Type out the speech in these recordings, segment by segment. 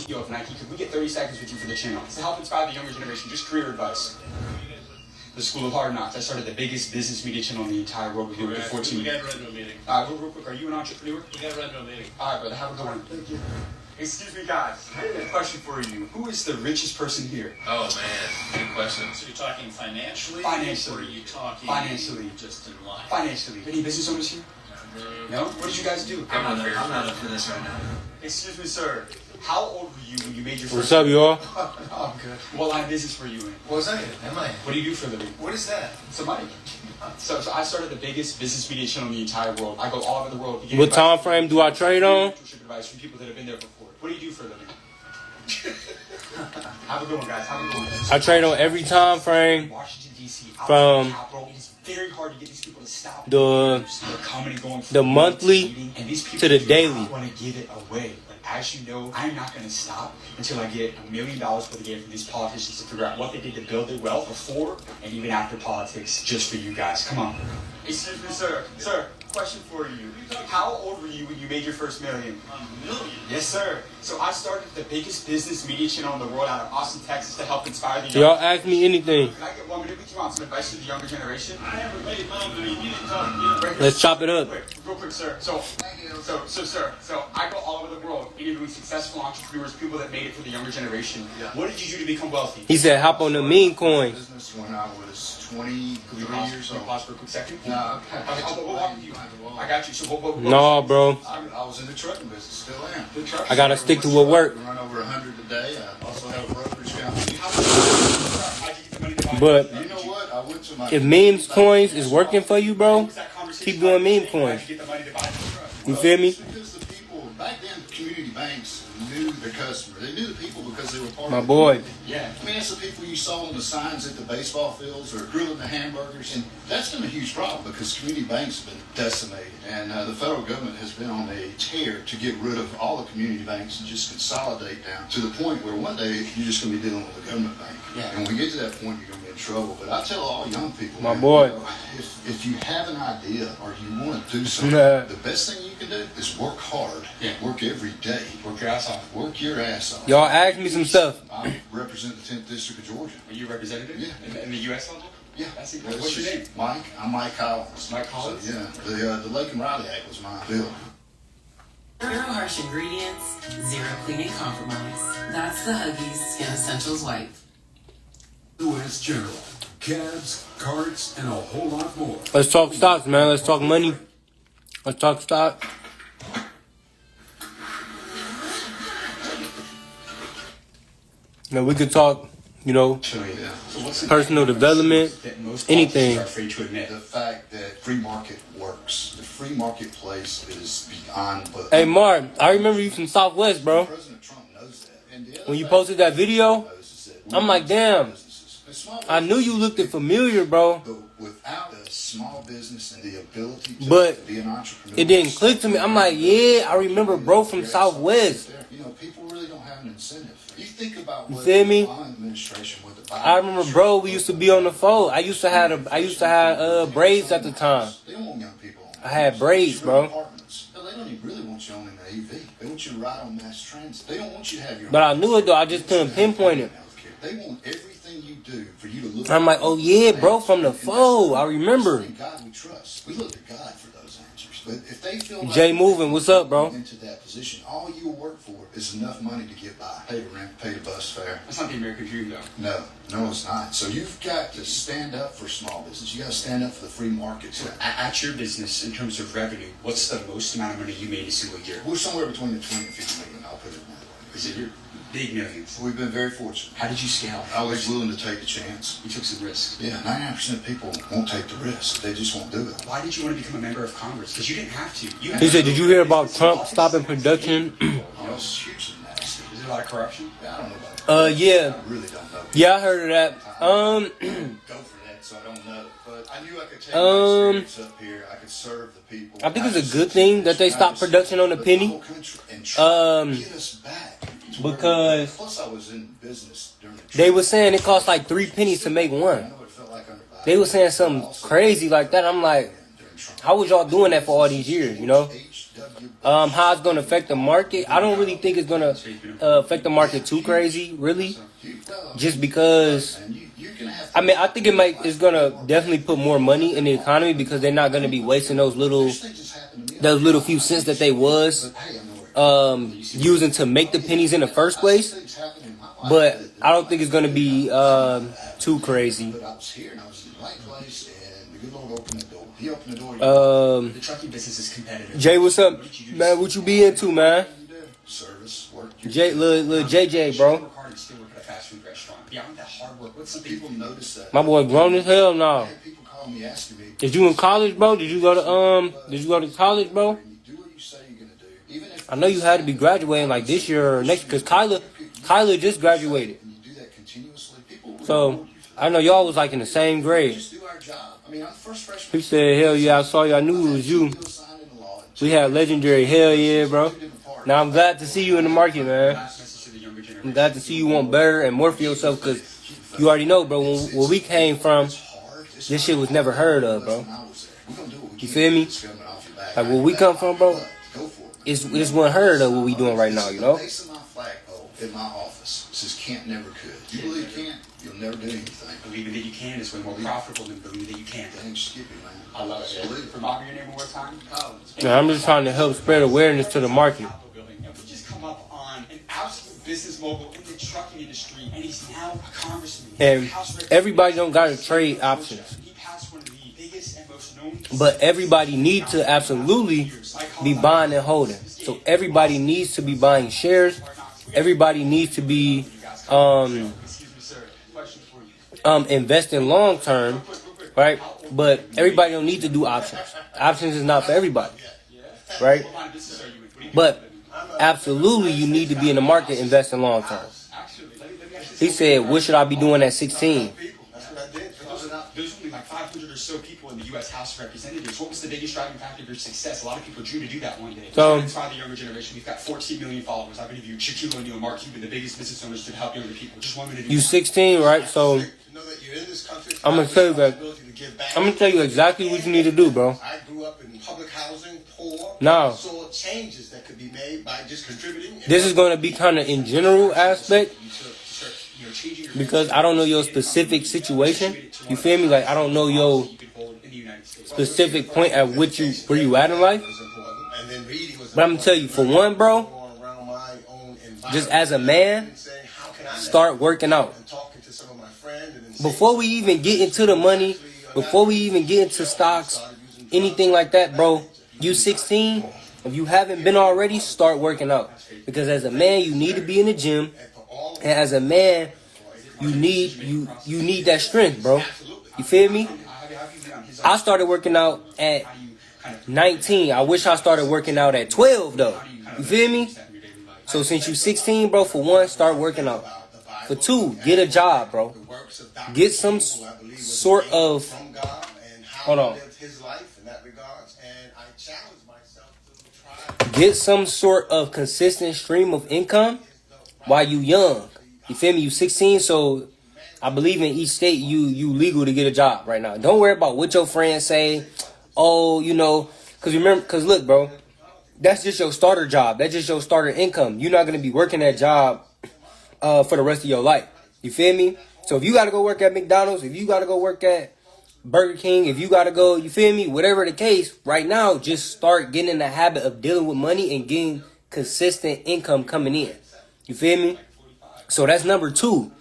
CEO of Nike. Could we get 30 seconds with you for the channel? It's to help inspire the younger generation, just career advice. The School of Hard Knocks. I started the biggest business media channel in the entire world. We do it with 14. We got to run to a meeting. Real quick, are you an entrepreneur? We got to run to a meeting. All right, brother, have a good one. Thank you. Excuse me, guys. I have a question for you. Who is the richest person here? Oh, man. Good question. So you're talking financially? Financially. Or are you talking financially? Just in life? Financially. Any business owners here? No? What did you guys do? I'm not up for this right now. Excuse me, sir. How old were you when you made your first... What's up, y'all? Oh, I'm good. What line of business were you in? What was that? What do you do for a living? What is that? Some money. So I started the biggest business media channel in the entire world. I go all over the world. What time frame do I trade on? Advice from people that have been there before. What do you do for a living? Have a good one, guys. Have a good one. I trade on every time frame Washington, D.C. from It's very hard to get these people to stop. the Coming and going the monthly and these people to the daily. want to give it away. As you know, I'm not going to stop until I get $1 million worth of game from these politicians to figure out what they did to build their wealth before and even after politics, just for you guys. Come on. Excuse me, sir. Sir, question for you. How old were you when you made your first million? $1 million? Yes, sir. So I started the biggest business media channel in the world out of Austin, Texas to help inspire the young. Y'all ask me anything. Can I get 1 minute with you on some advice to the younger generation? I never made money, but you didn't talk to me. Let's chop it up. Real quick, sir. So I go all over the world interviewing successful entrepreneurs, people that made it for the younger generation. Yeah. What did you do to become wealthy? He said, hop on the meme coin. Business when I was 23 years old. Pause for a quick second. No, We'll walk with you. I got you. So what? No, bro. I was in the trucking business, still am. The truck. I gotta stick to what work. I run over 100 a day. I also have a brokerage company. How'd you get the money to buy But You know what? I went to my... if memes coins is working for you, bro, keep doing meme coins. How'd you get the money to buy the truck? You feel me? Because the people, back then, community banks knew the customer. They knew the people because they were part My of the boy. community. Yeah. I mean, that's the people you saw on the signs at the baseball fields or grilling the hamburgers. And that's been a huge problem because community banks have been decimated. And the federal government has been on a tear to get rid of all the community banks and just consolidate down to the point where one day you're just going to be dealing with a government bank. Yeah. And when we get to that point, you're going to be in trouble. But I tell all young people, My man, boy. you know, if you have an idea or you want to do something, Nah. the best thing you can do is work hard. Yeah. Work every day. Work your ass off. Work your ass off. Y'all ask me some stuff. I represent the 10th District of Georgia. Are you a representative? Yeah. In the U.S. level? Yeah. That's it. Well, What's your name? Mike. I'm Mike Collins. Mike Collins? So, yeah. The Lake and Riley Act was my bill. Zero harsh ingredients, zero cleaning compromise. That's the Huggies Skin Essentials wipe. U.S. General, cabs, carts, and a whole lot more. Let's talk stocks, man. Let's talk money. Let's talk stock. We could talk, Yeah. So what's the personal development, that most anything. politicians are afraid to admit? The fact that free market works. The free marketplace is beyond... But Hey, Mark, I remember you from Southwest, bro. President Trump knows that. And the other When you fact posted that video, knows is that I'm like, damn. businesses- and small I knew you looked familiar, bro. But without a small business and the ability to, But be an entrepreneur, it didn't click to me. I'm like, yeah, I remember bro from Southwest. You know, people really don't have an incentive. You think about what feel me? the Obama administration, what the Biden I remember, bro, we used to be on the phone. I used to have braids at the time. They don't want young people on. I had braids, bro. Apartments. No, they don't even really want you owning an AV. They want you to ride on mass transit. They don't want you to have your. But I knew it though. I just couldn't pinpoint it. Healthcare. They want everything you do for you to look. I'm like, oh yeah, bro, from the phone. I remember. In God we trust. We look to God for those answers. But if they feel like Jay Moving, what's up, bro? into that position, all you'll work for is enough money to get by, pay the rent, pay the bus fare. That's not the American dream, though. No, it's not. So you've got to stand up for small business. You got to stand up for the free market. So at your business, in terms of revenue, what's the most amount of money you made a single year? We're somewhere between the 20 and 50 million. I'll put it in that way. Is it your big millions? We've been very fortunate. How did you scale? I was willing to take a chance. You took some risks. Yeah, 99% of people won't take the risk. They just won't do it. Why did you want to become a member of Congress? Because you didn't have to. You had He said, did you hear about Trump stopping production? It's hugely nasty. Is there a lot of corruption? I don't know about that. Yeah. I really don't know. Yeah, I heard of that. Go for that, so I don't know. But I knew I could take my experience up here. I could serve the people. I think it's a good thing that they stopped production on the penny. Get us back. Because Plus, I was in business during the they were saying it cost like 3 pennies to make I one. know it felt like under Biden. They were saying something crazy like that. I'm like, how was y'all doing that for all these years, you know? How it's gonna affect the market? I don't really think it's gonna affect the market too crazy, really. Just because, I mean, I think it's gonna definitely put more money in the economy because they're not gonna be wasting those little few cents that they was using to make the pennies in the first place. But I don't think it's gonna be too crazy. But I was here and I was in the right place, and the good Lord opened the door. He opened the door. The trucking business is competitive. Jay, what's up, man? What you be into, man? Service, work. Jay, little JJ, bro. Work hard and still work at a fast food restaurant. Beyond that hard work, what's some People notice that. My boy grown as hell now. I had people call me asking me, Is you in college, bro? Did you go to college, bro? "You do what you say you're gonna do." Even if I know you had to be graduating like this year or next, because Kyla just graduated. and you do that continuously, people will So reward you for I know y'all was like in the same that. grade. Just do our job. I mean, I'm the first freshman. He said, "Hell yeah, I saw you. I knew it was you." We had legendary. Hell yeah, bro. Now I'm glad to see you in the market, man. last message to the younger generation? I'm glad to see you want better and more for yourself, because you already know, bro. Where we came from, this shit was never heard of, bro. You feel me? Like where we come from, bro, it's unheard of what we doing right now, you know? The base of my flagpole in my office says can't, never could. You believe you can't, you'll never do anything. Believing that you can is way more profitable than believing that you can't. Thanks, Skippy, man. I love it. Believe it. Remind me your name one more time. Now, I'm just trying to help spread awareness to the market. And we just come up on an absolute business mogul in the trucking industry, and he's now a congressman. And everybody don't got to trade options. He passed one of the biggest and most known. But everybody needs to absolutely be buying and holding. So everybody needs to be buying shares. Everybody needs to be Excuse me, sir. Question for you. investing long term, right? But everybody don't need to do options. Options is not for everybody, right? What line of business are you in? What do you But absolutely, you need to be in the market investing long term. actually? Let me ask you He said, "What should I be doing at 16?" There's only like 500 or so people in the U.S. House of Representatives. What was the biggest driving factor of your success? A lot of people drew to do that one day. So- To inspire the younger generation. We've got 14 million followers. I've interviewed Shaquille O'Neal, Mark Cuban, the biggest business owners to help younger people. Just 1 minute. You 16, right? So To know that you're in this country, I'm gonna tell you that. responsibility to give back. I'm gonna tell you exactly what you need to do, bro. I grew up in public housing, poor. No. Saw changes that could be made by just contributing. This is gonna be kind of in general aspect, You're changing your because I don't know your specific situation. You feel me? Like I don't know your you can hold in the United States. specific point at where you at in life. And then reading was But I'm gonna tell you, for one, bro, going around my own environment just as a man, and saying, how can I start working out. and talking to some of my friends and then Before we even get into the money, before we even get into stocks, anything like that, bro, you 16, if you haven't been already, start working out. Because as a man, you need to be in the gym. And as a man, you need that strength, bro. You feel me? I started working out at 19. I wish I started working out at 12, though. You feel me? So since you 16, bro, for one, start working out. For two, get a job, bro. Get some sort of... from God and how Hold on. he lived his life in that regards. And I challenge myself to try. Get some sort of consistent stream of income while you young. You feel me? You 16, so I believe in each state you legal to get a job right now. Don't worry about what your friends say. Oh, you know, because look, bro, that's just your starter job. That's just your starter income. You're not going to be working that job for the rest of your life. You feel me? So if you got to go work at McDonald's, if you got to go work at Burger King, if you got to go, you feel me? Whatever the case, right now, just start getting in the habit of dealing with money and getting consistent income coming in. You feel me? So that's number 2.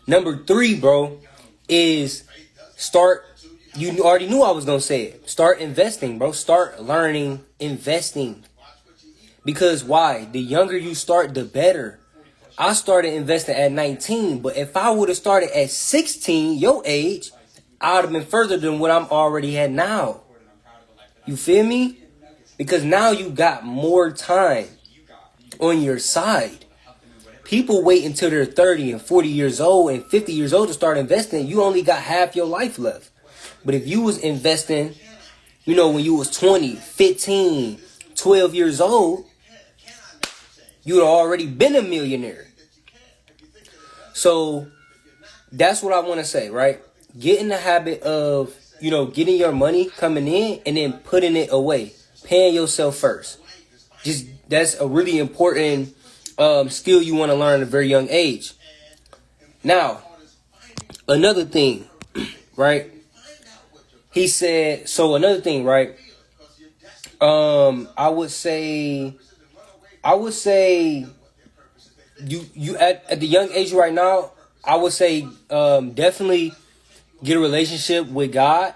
Number 3, bro, is start. You already knew I was going to say it. Start investing, bro. Start learning investing. Because why? The younger you start, the better. I started investing at 19, but if I would have started at 16, your age, I would have been further than what I'm already at now. You feel me? Because now you got more time on your side. People wait until they're 30 and 40 years old and 50 years old to start investing. You only got half your life left. But if you was investing, you know, when you was 20, 15, 12 years old, you'd already been a millionaire. So that's what I want to say, right? Get in the habit of, you know, getting your money coming in and then putting it away. Paying yourself first. that's a really important skill you want to learn at a very young age. Now, another thing, right? He said, so another thing, right? I would say you at the young age right now, I would say definitely get a relationship with God.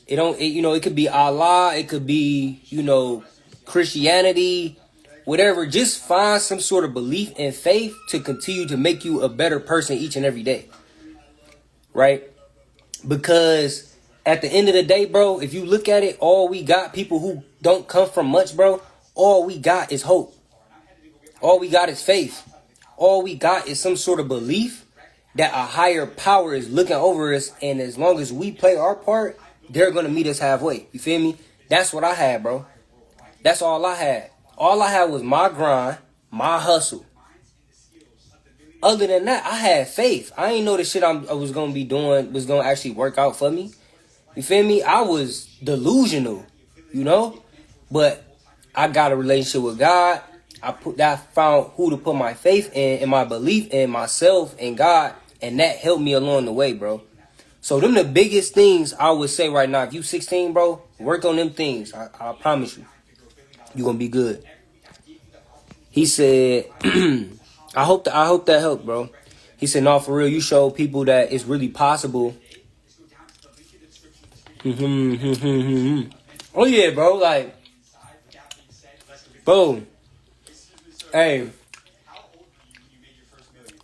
It could be Allah, it could be, Christianity, whatever. Just find some sort of belief and faith to continue to make you a better person each and every day. Right? Because at the end of the day, bro, if you look at it, all we got, people who don't come from much, bro, all we got is hope. All we got is faith. All we got is some sort of belief that a higher power is looking over us. And as long as we play our part, they're going to meet us halfway. You feel me? That's what I had, bro. That's all I had. All I had was my grind, my hustle. Other than that, I had faith. I ain't know the shit I was going to be doing was going to actually work out for me. You feel me? I was delusional, But I got a relationship with God. I found who to put my faith in and my belief in myself and God. And that helped me along the way, bro. So them the biggest things I would say right now. If you 16, bro, work on them things. I promise you. You're going to be good. He said, I hope that helped, bro. He said, no, for real, you show people that it's really possible. Oh, yeah, bro. Like, bro. Hey.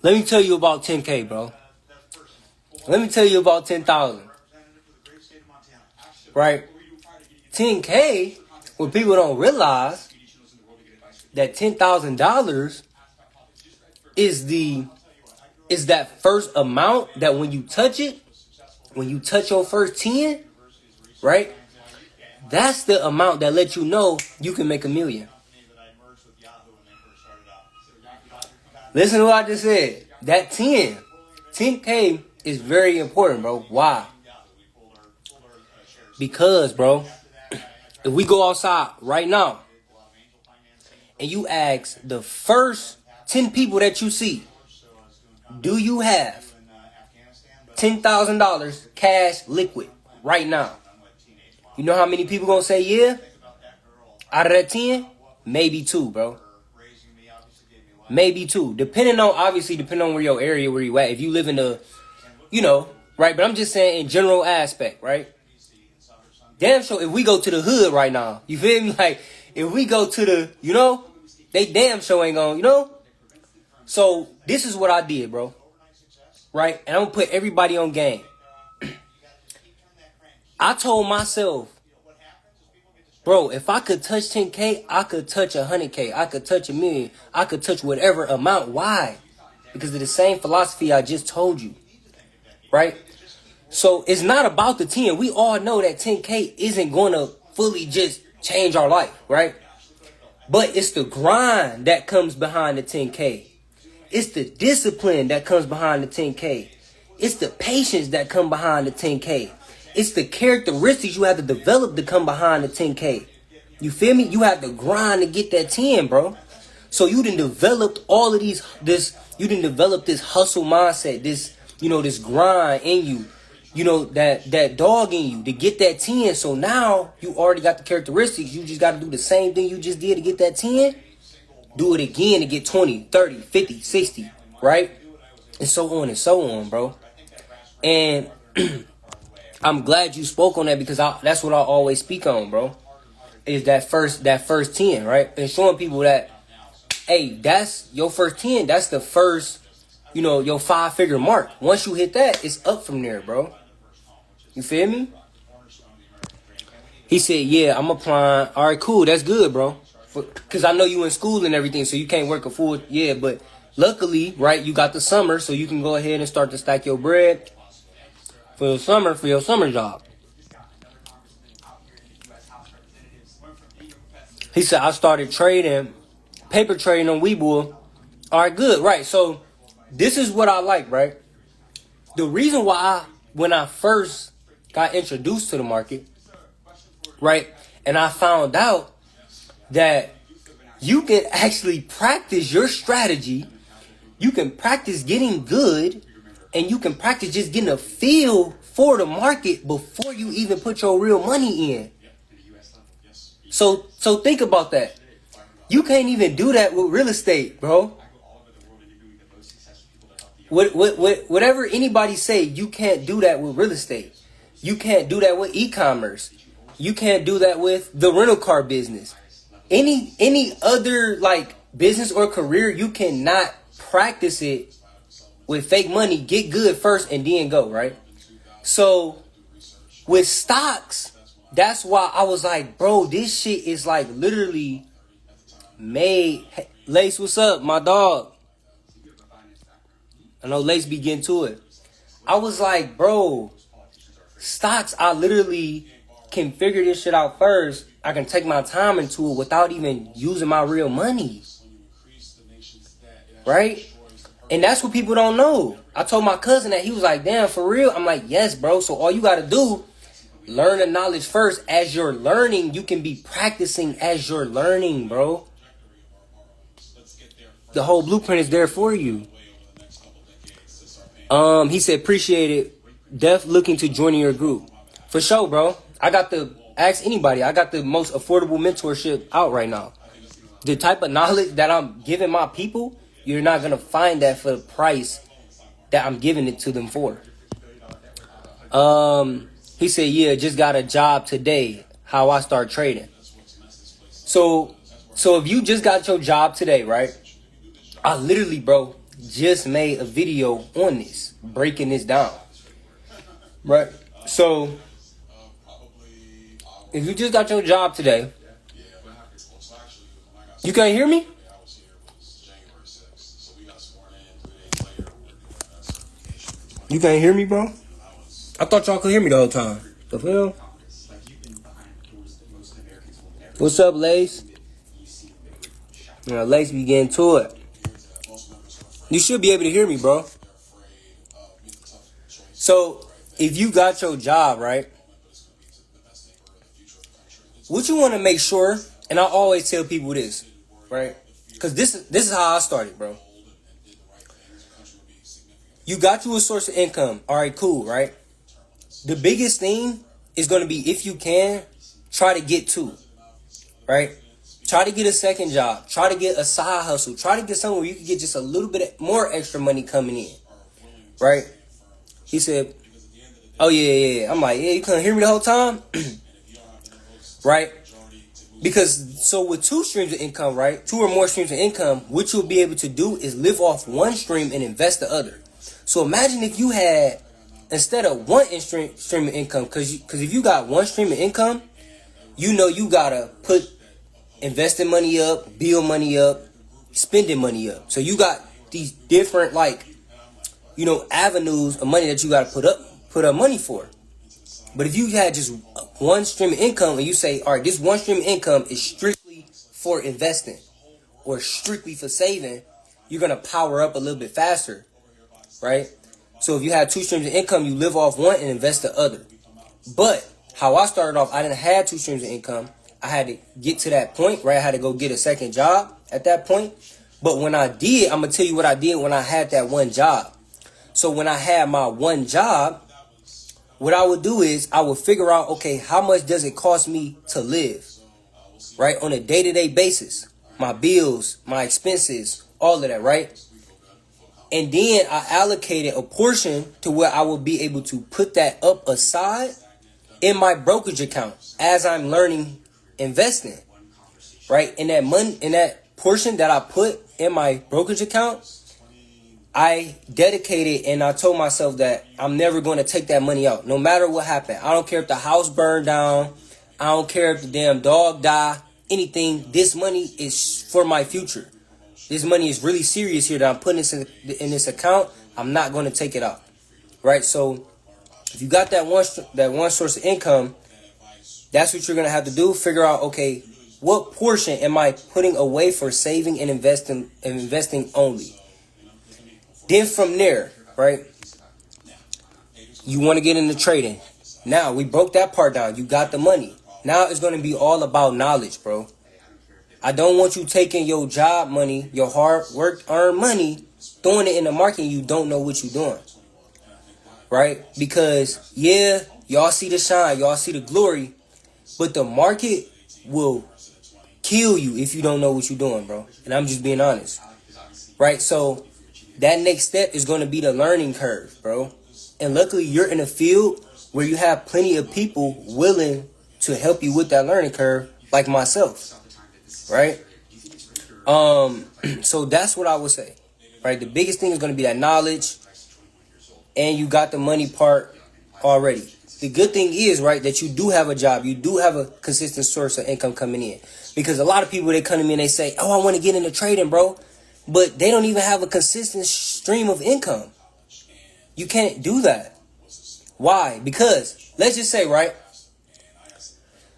Let me tell you about 10K, bro. Let me tell you about 10,000. Right? 10K, what people don't realize, that $10,000 is that first amount that when you touch it, when you touch your first 10, right? That's the amount that lets you know you can make $1 million. Listen to what I just said. That 10K is very important, bro. Why? Because, bro, if we go outside right now and you ask the first 10 people that you see, do you have $10,000 cash liquid right now? You know how many people gonna say yeah? Out of that 10, maybe 2, bro. Maybe 2. Depending on where your area, where you at. If you live in the, right? But I'm just saying in general aspect, right? Damn sure if we go to the hood right now, you feel me? Like, if we go to the, they damn sure ain't gonna, So, this is what I did, bro. Right? And I'm gonna put everybody on game. I told myself, bro, if I could touch 10K, I could touch 100K. I could touch $1 million. I could touch whatever amount. Why? Because of the same philosophy I just told you. Right? So it's not about the 10. We all know that 10K isn't going to fully just change our life. Right? But it's the grind that comes behind the 10K. It's the discipline that comes behind the 10K. It's the patience that come behind the 10K. It's the characteristics you have to develop to come behind the 10K. You feel me? You have to grind to get that 10, bro. So you done developed all of you done developed this hustle mindset, this grind in you, that dog in you to get that 10. So now you already got the characteristics. You just got to do the same thing you just did to get that 10. Do it again to get 20, 30, 50, 60, right? And so on, bro. And I'm glad you spoke on that because that's what I always speak on, bro. Is that first 10, right? And showing people that, hey, that's your first 10. That's the first, your 5-figure mark. Once you hit that, it's up from there, bro. You feel me? He said, yeah, I'm applying. All right, cool. That's good, bro. Because I know you in school and everything, so you can't work a full, but luckily, right, you got the summer, so you can go ahead and start to stack your bread for your summer job. He said, I started paper trading on Webull. All right, good, right. So this is what I like, right? The reason why when I first got introduced to the market, right, and I found out that you can actually practice your strategy. You can practice getting good, and you can practice just getting a feel for the market before you even put your real money in. So think about that. You can't even do that with real estate, bro. Whatever anybody say, you can't do that with real estate. You can't do that with e-commerce. You can't do that with the rental car business. Any other like business or career, you cannot practice it with fake money. Get good first and then go, right? So with stocks, that's why I was like, bro, this shit is like literally made. Hey, Lace, what's up, my dog? I know Lace be getting to it. I was like, bro, stocks, I literally can figure this shit out first. I can take my time into it without even using my real money. Right? And that's what people don't know. I told my cousin that. He was like, damn, for real? I'm like, yes, bro. So all you got to do, learn the knowledge first. As you're learning, you can be practicing as you're learning, bro. The whole blueprint is there for you. He said, appreciate it. Def looking to join your group. For sure, bro. I got the, ask anybody, I got the most affordable mentorship out right now. The type of knowledge that I'm giving my people, you're not going to find that for the price that I'm giving it to them for. He said, yeah, just got a job today. How I start trading. So if you just got your job today, right? I literally, bro, just made a video on this, breaking this down. Right? So if you just got your job today, you can't hear me? You can't hear me, bro? I thought y'all could hear me the whole time. The hell? What's up, Lace? Lace be getting to it. You should be able to hear me, bro. So, if you got your job, right? What you want to make sure, and I always tell people this, right? Because this is how I started, bro. You got you a source of income. All right, cool, right? The biggest thing is going to be, if you can, try to get two, right? Try to get a second job. Try to get a side hustle. Try to get somewhere where you can get just a little bit more extra money coming in, right? He said, oh, yeah. I'm like, yeah, you couldn't hear me the whole time? Right? Because, so with two streams of income, right? Two or more streams of income, what you'll be able to do is live off one stream and invest the other. So imagine if you had, instead of one stream of income, because if you got one stream of income, you know you got to put investing money up, build money up, spending money up. So you got these different, like, you know, avenues of money that you got to put up money for. But if you had just one stream of income and you say, all right, this one stream of income is strictly for investing or strictly for saving, you're going to power up a little bit faster, right? So if you had two streams of income, you live off one and invest the other. But how I started off, I didn't have two streams of income. I had to get to that point, right? I had to go get a second job at that point. But when I did, I'm going to tell you what I did when I had that one job. So when I had my one job, what I would do is I would figure out, okay, how much does it cost me to live, right? On a day-to-day basis, my bills, my expenses, all of that, right? And then I allocated a portion to where I would be able to put that up aside in my brokerage account as I'm learning investing, right? In that money, in that portion that I put in my brokerage account, I dedicated and I told myself that I'm never going to take that money out, no matter what happened. I don't care if the house burned down. I don't care if the damn dog died, anything. This money is for my future. This money is really serious here that I'm putting this in this account. I'm not going to take it out, right? So if you got that one source of income, that's what you're going to have to do. Figure out, okay, what portion am I putting away for saving and investing only? Then from there, right, you want to get into trading. Now, we broke that part down. You got the money. Now it's going to be all about knowledge, bro. I don't want you taking your job money, your hard work earned money, throwing it in the market and you don't know what you're doing. Right? Because, yeah, y'all see the shine, y'all see the glory, but the market will kill you if you don't know what you're doing, bro. And I'm just being honest. Right? So that next step is going to be the learning curve, bro. And luckily, you're in a field where you have plenty of people willing to help you with that learning curve, like myself. Right? So that's what I would say. Right? The biggest thing is going to be that knowledge, and you got the money part already. The good thing is, right, that you do have a job. You do have a consistent source of income coming in. Because a lot of people, they come to me and they say, oh, I want to get into trading, bro. But they don't even have a consistent stream of income. You can't do that. Why? Because, let's just say, right,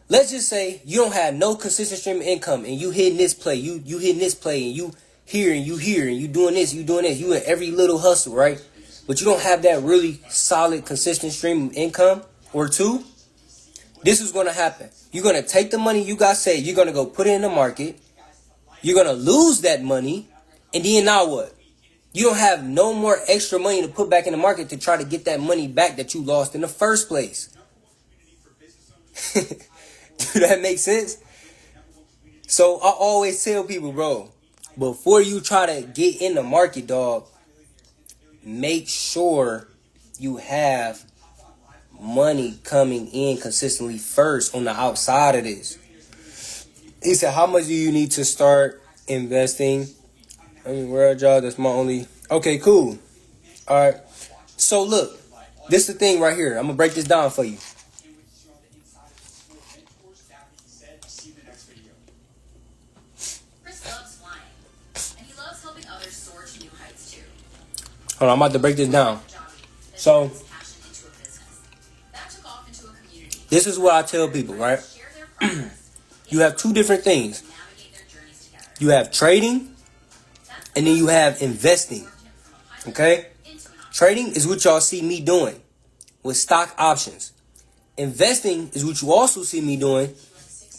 let's just say you don't have no consistent stream of income and you hitting this play, you hitting this play, and you here and you here, and you doing this, you in every little hustle, right? But you don't have that really solid, consistent stream of income or two. This is going to happen. You're going to take the money you got saved, you're going to go put it in the market, you're going to lose that money, and then now what? You don't have no more extra money to put back in the market to try to get that money back that you lost in the first place. Do that make sense? So I always tell people, bro, before you try to get in the market, dog, make sure you have money coming in consistently first on the outside of this. He said, how much do you need to start investing? I mean, where a job, that's my only... Okay, cool. All right. So, look. This is the thing right here. I'm going to break this down for you. Chris loves flying. And he loves helping others soar to new heights, too. Hold on, I'm about to break this down. So, this is what I tell people, right? You have two different things. You have trading, and then you have investing. Okay? Trading is what y'all see me doing with stock options. Investing is what you also see me doing,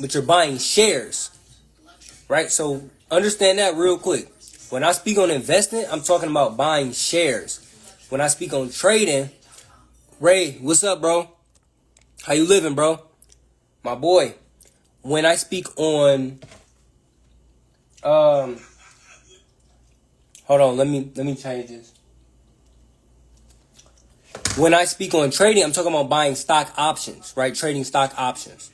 but you're buying shares. Right? So understand that real quick. When I speak on investing, I'm talking about buying shares. When I speak on trading, Ray, what's up, bro? How you living, bro? My boy. When I speak on hold on, let me change this. When I speak on trading, I'm talking about buying stock options, right? Trading stock options.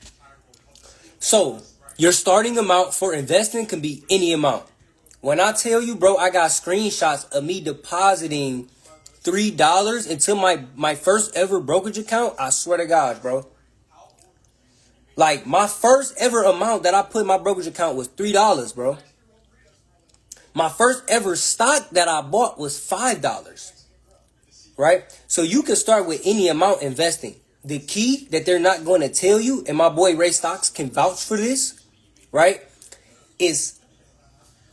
So, your starting amount for investing can be any amount. When I tell you, bro, I got screenshots of me depositing $3 into my first ever brokerage account, I swear to God, bro. Like, my first ever amount that I put in my brokerage account was $3, bro. My first ever stock that I bought was $5. Right? So you can start with any amount investing. The key that they're not going to tell you, and my boy Ray Stocks can vouch for this, right, is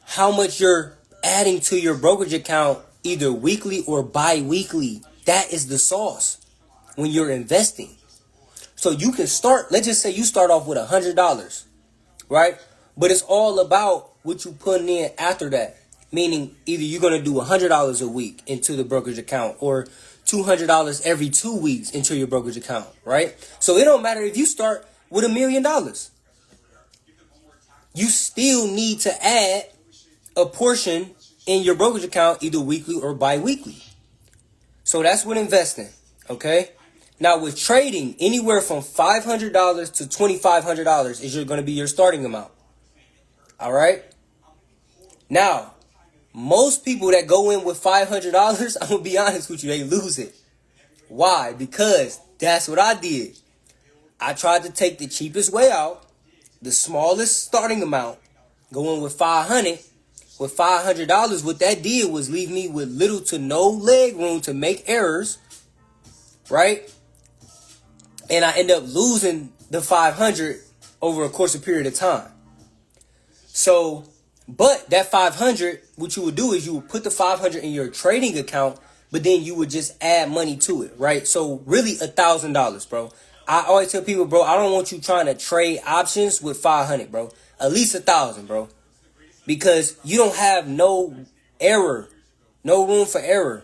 how much you're adding to your brokerage account either weekly or bi-weekly. That is the sauce when you're investing. So you can start, let's just say you start off with $100, right? But it's all about what you putting in after that. Meaning either you're going to do $100 a week into the brokerage account or $200 every 2 weeks into your brokerage account, right? So it don't matter if you start with $1 million. You still need to add a portion in your brokerage account either weekly or bi-weekly. So that's with investing, okay? Now with trading, anywhere from $500 to $2,500 is going to be your starting amount. All right? Now, most people that go in with $500, I'm going to be honest with you, they lose it. Why? Because that's what I did. I tried to take the cheapest way out, the smallest starting amount, go in with $500. With $500, what that did was leave me with little to no leg room to make errors, right? And I end up losing the $500 over a course of period of time. So, but that $500, what you would do is you would put the $500 in your trading account, but then you would just add money to it, right? So really $1,000, bro. I always tell people, bro, I don't want you trying to trade options with $500, bro. at least 1,000, bro. Because you don't have no error, no room for error.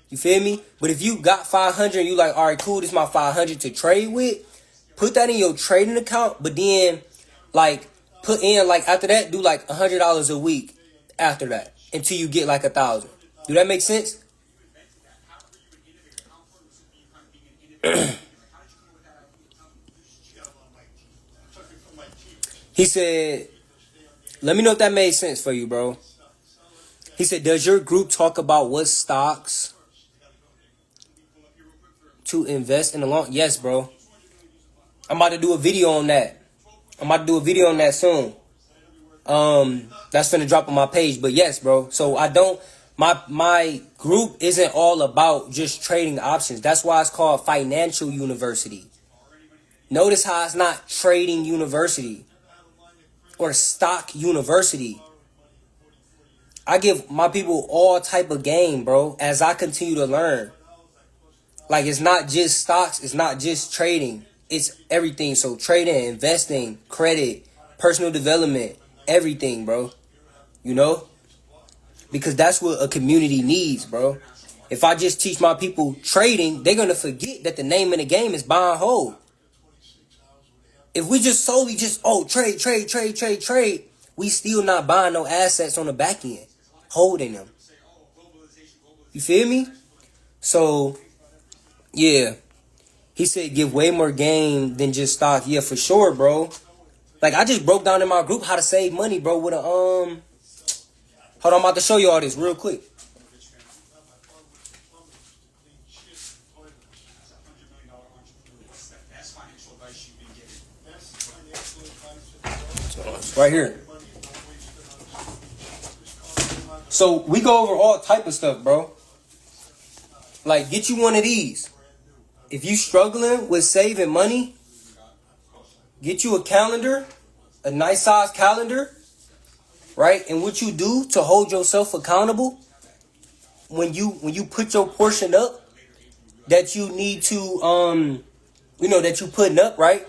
You feel me? But if you got 500 and you like, all right, cool, this is my 500 to trade with, put that in your trading account, but then like put in like after that, do like $100 a week after that until you get like 1,000. Do that make sense? He said, let me know if that made sense for you, bro. He said, does your group talk about what stocks to invest in the long? Yes, bro. I'm about to do a video on that. Soon. That's gonna drop on my page. But yes, bro. So I don't, my group isn't all about just trading options. That's why it's called Financial University. Notice how it's not Trading University or Stock University. I give my people all type of game, bro, as I continue to learn. Like, it's not just stocks. It's not just trading. It's everything. So trading, investing, credit, personal development, everything, bro. You know? Because that's what a community needs, bro. If I just teach my people trading, they're going to forget that the name of the game is buy and hold. If we just solely trade, we still not buying no assets on the back end, holding them. You feel me? So, yeah. He said give way more game than just stock. Yeah, for sure, bro. Like, I just broke down in my group how to save money, bro, with a, hold on, I'm about to show you all this real quick. Right here. So we go over all type of stuff, bro. Like, get you one of these. If you struggling with saving money, get you a calendar, a nice size calendar, right? And what you do to hold yourself accountable when you put your portion up that you need to that you putting up, right?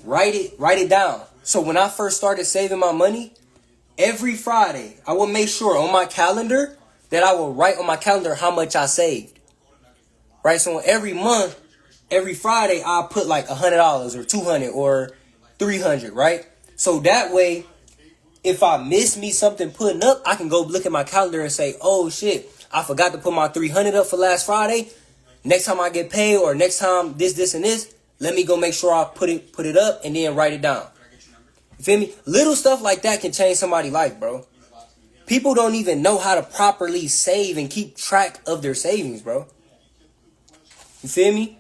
Write it down. So when I first started saving my money, every Friday, I will make sure on my calendar that I will write on my calendar how much I saved. Right? So every month, every Friday, I'll put like $100 or $200 or $300, right? So that way, if I miss me something putting up, I can go look at my calendar and say, oh shit, I forgot to put my $300 up for last Friday. Next time I get paid or next time this, and this, let me go make sure I put it up and then write it down. You feel me? Little stuff like that can change somebody's life, bro. People don't even know how to properly save and keep track of their savings, bro. You feel me?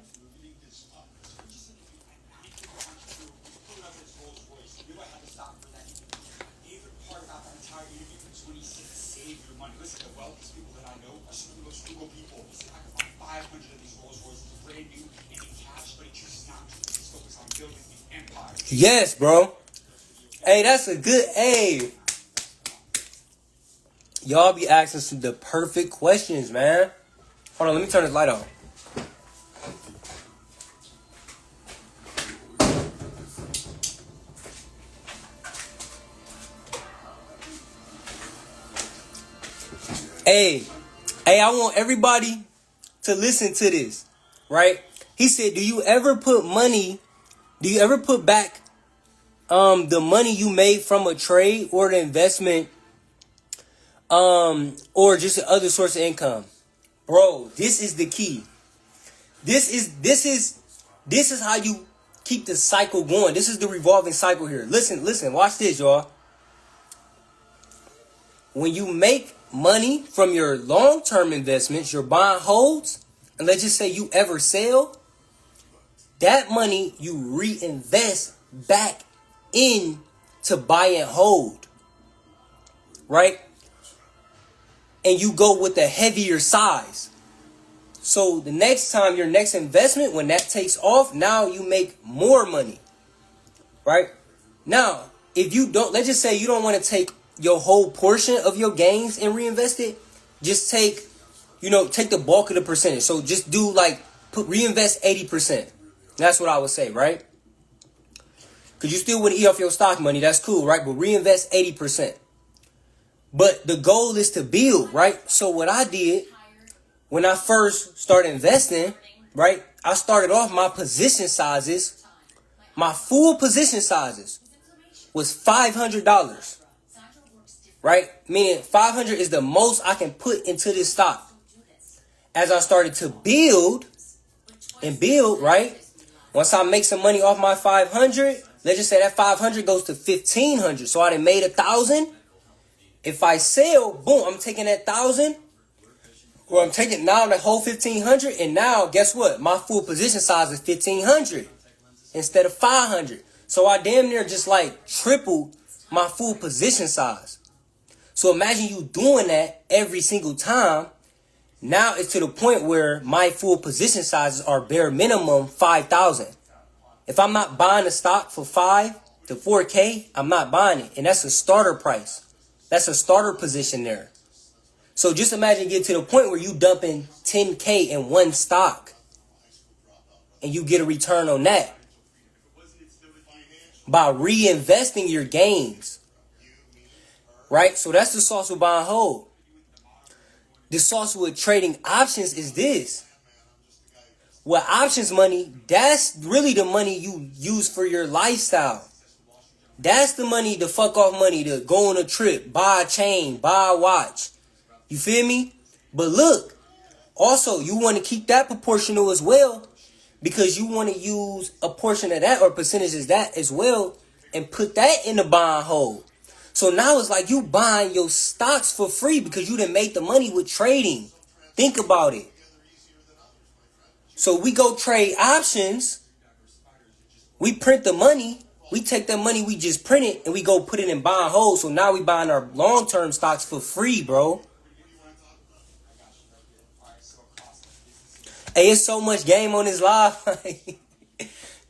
Yes, bro. Hey, that's a good, hey. Y'all be asking the perfect questions, man. Hold on, let me turn this light on. Hey, I want everybody to listen to this, right? He said, do you ever put back the money you made from a trade or the investment or just other source of income? Bro, this is the key. This is how you keep the cycle going. This is the revolving cycle here. Listen, watch this, y'all. When you make money from your long-term investments, your bond holds, and let's just say you ever sell, that money you reinvest back in to buy and hold, right? And you go with a heavier size. So the next time, your next investment, when that takes off, now you make more money, right? Now, if you don't, let's just say you don't want to take your whole portion of your gains and reinvest it. Just take the bulk of the percentage. So just do reinvest 80%. That's what I would say, right? Because you still wouldn't eat off your stock money. That's cool, right? But reinvest 80%. But the goal is to build, right? So what I did when I first started investing, right? I started off my position sizes. My full position sizes was $500. Right? Meaning 500 is the most I can put into this stock. As I started to build, right? Once I make some money off my 500, let's just say that 500 goes to 1,500. So I done made 1,000. If I sell, boom, I'm taking that 1,000. Or I'm taking now the whole 1,500. And now, guess what? My full position size is 1,500 instead of 500. So I damn near just like tripled my full position size. So imagine you doing that every single time. Now it's to the point where my full position sizes are bare minimum 5,000. If I'm not buying a stock for 5 to 4K, I'm not buying it. And that's a starter price. That's a starter position there. So just imagine get to the point where you dumping 10K in one stock and you get a return on that by reinvesting your gains. Right? So that's the sauce with buy and hold. The sauce with trading options is this. With options money, that's really the money you use for your lifestyle. That's the money, the fuck off money to go on a trip, buy a chain, buy a watch. You feel me? But look, also you want to keep that proportional as well, because you want to use a portion of that or percentages of that as well and put that in the buy and hold. So now it's like you buying your stocks for free because you done made the money with trading. Think about it. So we go trade options. We print the money. We take that money we just printed and we go put it in buy and hold. So now we buying our long-term stocks for free, bro. Hey, it's so much game on this live.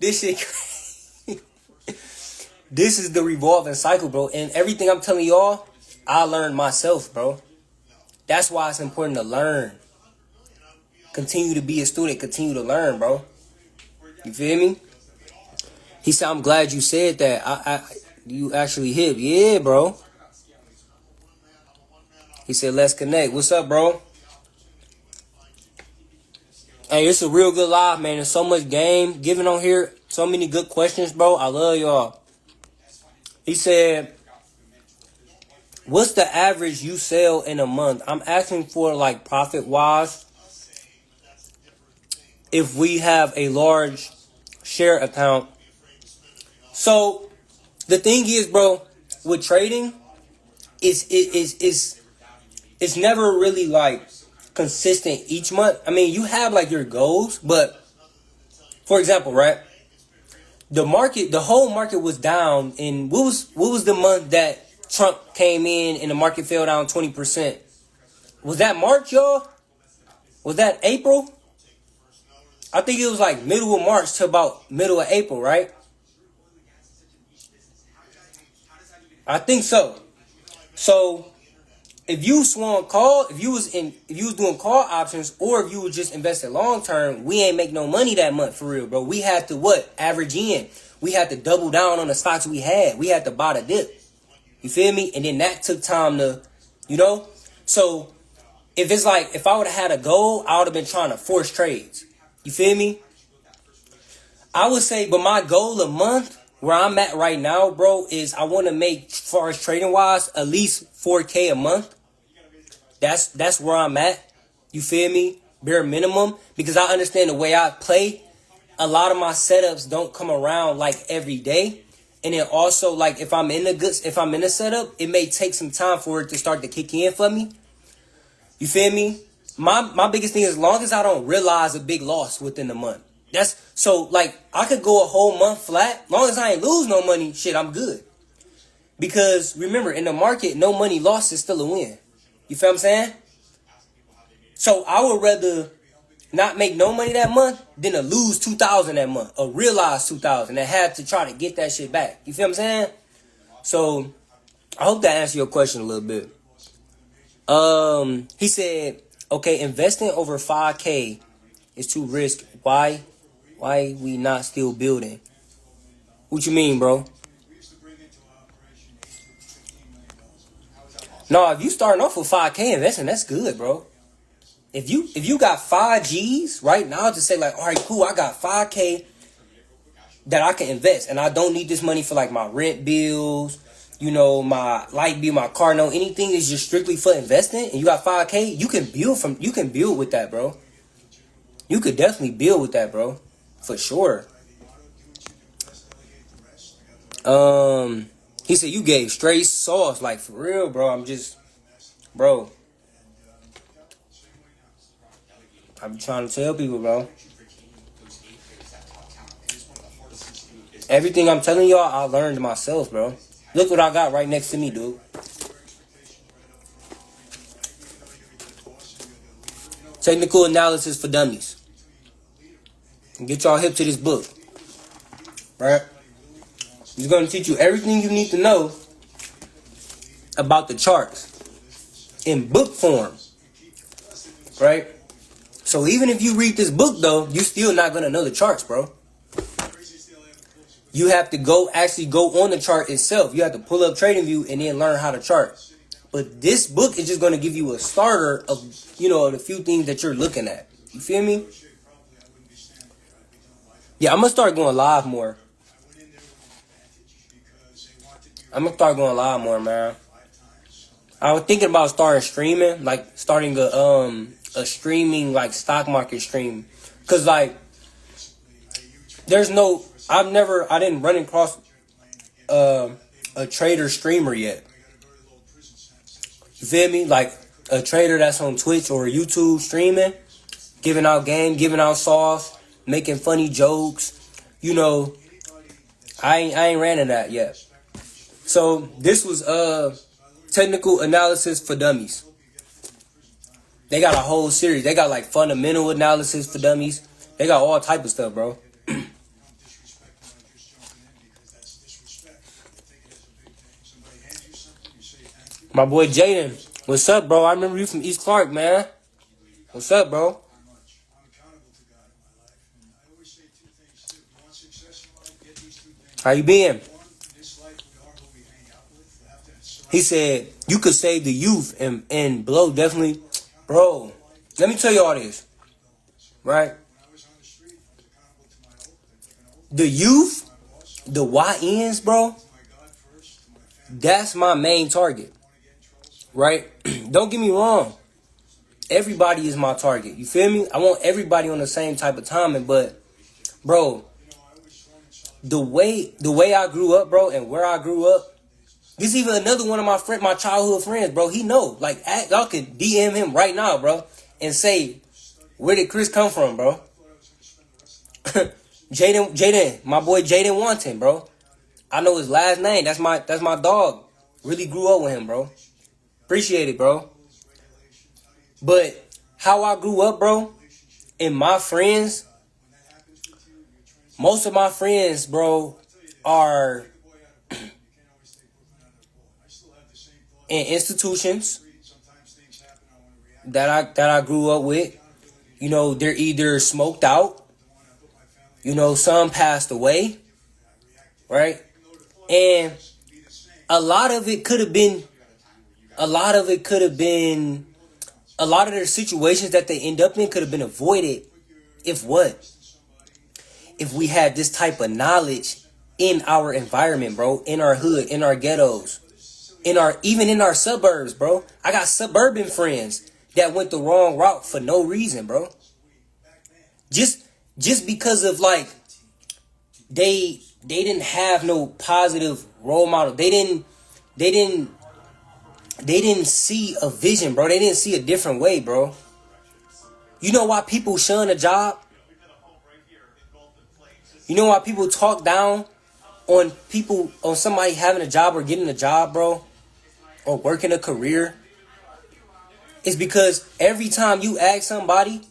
This shit crazy. This is the revolving cycle, bro. And everything I'm telling y'all, I learned myself, bro. That's why it's important to learn. Continue to be a student. Continue to learn, bro. You feel me? He said, I'm glad you said that. You actually hip. Yeah, bro. He said, let's connect. What's up, bro? Hey, it's a real good live, man. There's so much game given on here. So many good questions, bro. I love y'all. He said, what's the average you sell in a month? I'm asking for like profit-wise. If we have a large share account. So the thing is, bro, with trading, it's never really like consistent each month. I mean, you have like your goals, but for example, right? The whole market was down in what was the month that Trump came in and the market fell down 20%? Was that March, y'all? Was that April? I think it was like middle of March to about middle of April, right? I think so. So if you swung call, if you was doing call options, or if you was just investing long term, we ain't make no money that month for real, bro. We had to average in. We had to double down on the stocks we had. We had to buy the dip. You feel me? And then that took time to, So if it's like, if I would have had a goal, I would have been trying to force trades. You feel me? I would say, but my goal a month, where I'm at right now, bro, is I want to make, as far as trading wise, at least 4K a month. That's where I'm at. You feel me? Bare minimum. Because I understand the way I play, a lot of my setups don't come around like every day. And then also, like, if I'm in a setup, it may take some time for it to start to kick in for me. You feel me? My biggest thing is, as long as I don't realize a big loss within the month. That's so, like, I could go a whole month flat. As long as I ain't lose no money, shit, I'm good. Because remember, in the market, no money lost is still a win. You feel what I'm saying? So I would rather not make no money that month than to lose $2,000 that month, or realize $2,000 and have to try to get that shit back. You feel what I'm saying? So I hope that answered your question a little bit. He said, okay, investing over 5K is too risky. Why we not still building? What you mean, bro? No, if you starting off with 5K investing, that's good, bro. If you got 5 G's right now to say like, all right, cool, I got 5K that I can invest, and I don't need this money for like my rent bills, you know, my light bill, my car note, anything is just strictly for investing, and you got 5K, you can build with that, bro. You could definitely build with that, bro, for sure. He said you gave straight sauce, like for real, bro. Bro. I'm trying to tell people, bro. Everything I'm telling y'all, I learned myself, bro. Look what I got right next to me, dude. Technical Analysis for Dummies. Get y'all hip to this book. Right? It's going to teach you everything you need to know about the charts in book form. Right? So even if you read this book, though, you still not going to know the charts, bro. You have to actually go on the chart itself. You have to pull up TradingView and then learn how to chart. But this book is just going to give you a starter of, you know, the few things that you're looking at. You feel me? Yeah, I'm going to start going live more. Man. I was thinking about starting streaming, like starting a streaming, like stock market stream. Because, like, I didn't run across a trader streamer yet. You feel me? Like a trader that's on Twitch or YouTube streaming, giving out game, giving out sauce, making funny jokes. You know, I ain't ran in that yet. So this was Technical Analysis for Dummies. They got a whole series. They got like fundamental analysis for dummies. They got all type of stuff, bro. My boy Jaden, what's up, bro? I remember you from East Clark, man. What's up, bro? How you been? He said you could save the youth and blow definitely, bro. Let me tell you all this, right? The youth, the YNs, bro. That's my main target. Right? Don't get me wrong. Everybody is my target. You feel me? I want everybody on the same type of timing, but bro, the way I grew up, bro, and where I grew up, this even another one of my childhood friends, bro. He know. Like, y'all can DM him right now, bro, and say, where did Chris come from, bro? Jaden, my boy Jaden Wanton, bro. I know his last name. That's my dog. Really grew up with him, bro. Appreciate it, bro. But how I grew up, bro, and my friends, most of my friends, bro, are in institutions that I grew up with. You know, they're either smoked out, you know, some passed away, right? And a lot of their situations that they end up in could have been avoided if we had this type of knowledge in our environment, bro, in our hood, in our ghettos, even in our suburbs, bro. I got suburban friends that went the wrong route for no reason, bro. Just because of like they didn't have no positive role model. They didn't see a vision, bro. They didn't see a different way, bro. You know why people shun a job? You know why people talk down on somebody having a job or getting a job, bro? Or working a career? It's because every time you ask somebody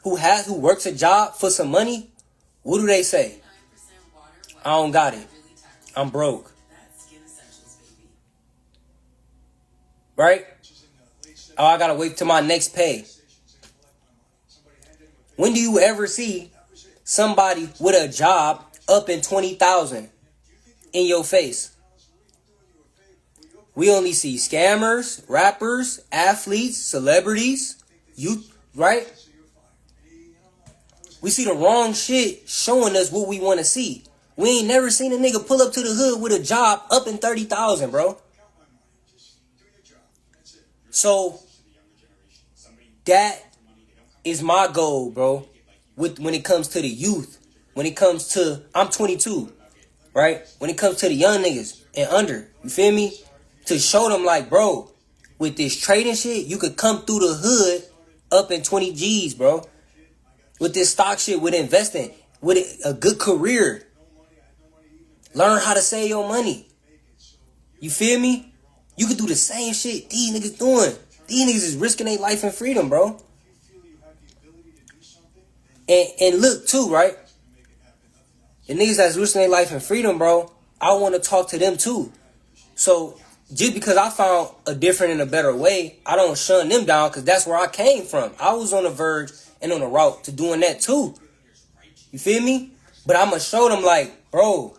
who works a job for some money, what do they say? I don't got it. I'm broke. Right? Oh, I gotta wait till my next pay. When do you ever see somebody with a job up in 20,000 in your face. We only see scammers, rappers, athletes, celebrities, youth, right? We see the wrong shit showing us what we want to see. We ain't never seen a nigga pull up to the hood with a job up in 30,000, bro. So that is my goal, bro. When it comes to the youth, when it comes to, I'm 22, right? When it comes to the young niggas and under, you feel me? To show them like, bro, with this trading shit, you could come through the hood up in 20 G's, bro. With this stock shit, with investing, with a good career. Learn how to save your money. You feel me? You could do the same shit these niggas doing. These niggas is risking their life and freedom, bro. And look, too, right? The niggas that's risking their life and freedom, bro, I want to talk to them, too. So, just because I found a different and a better way, I don't shun them down because that's where I came from. I was on the verge and on the route to doing that, too. You feel me? But I'm going to show them, like, bro,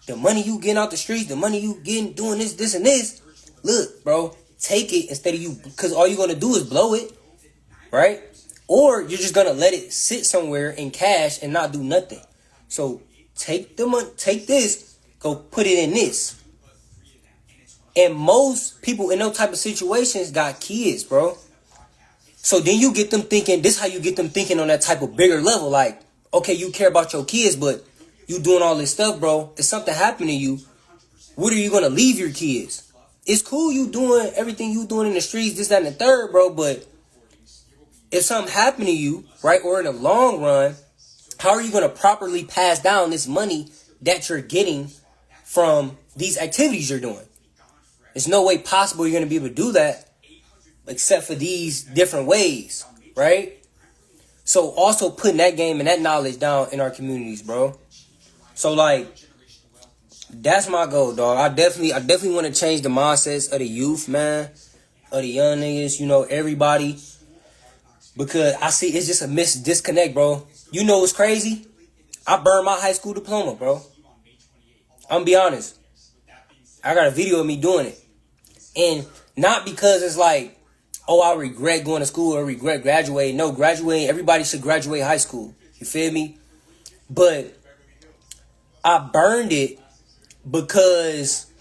the money you getting out the streets, the money you getting doing this, and this, look, bro, take it instead of you, because all you're going to do is blow it, right? Or you're just going to let it sit somewhere in cash and not do nothing. So take the money, take this, go put it in this. And most people in those type of situations got kids, bro. So then you get them thinking, this how you get them thinking on that type of bigger level. Like, okay, you care about your kids, but you doing all this stuff, bro. If something happened to you, what are you going to leave your kids? It's cool you doing everything you doing in the streets, this, that, and the third, bro. But if something happened to you, right, or in the long run, how are you going to properly pass down this money that you're getting from these activities you're doing? There's no way possible you're going to be able to do that except for these different ways, right? So also putting that game and that knowledge down in our communities, bro. So like, that's my goal, dog. I definitely want to change the mindsets of the youth, man, of the young niggas, you know, everybody. Because I see it's just a disconnect, bro. You know what's crazy? I burned my high school diploma, bro. I'm going to be honest. I got a video of me doing it. And not because it's like, oh, I regret going to school or regret graduating. No, graduating, everybody should graduate high school. You feel me? But I burned it because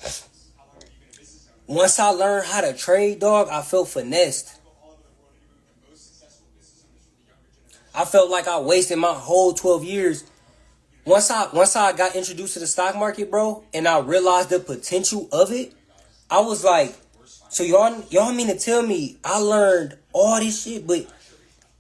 once I learned how to trade, dog, I felt finessed. I felt like I wasted my whole 12 years. Once I got introduced to the stock market, bro, and I realized the potential of it, I was like, so y'all mean to tell me I learned all this shit, but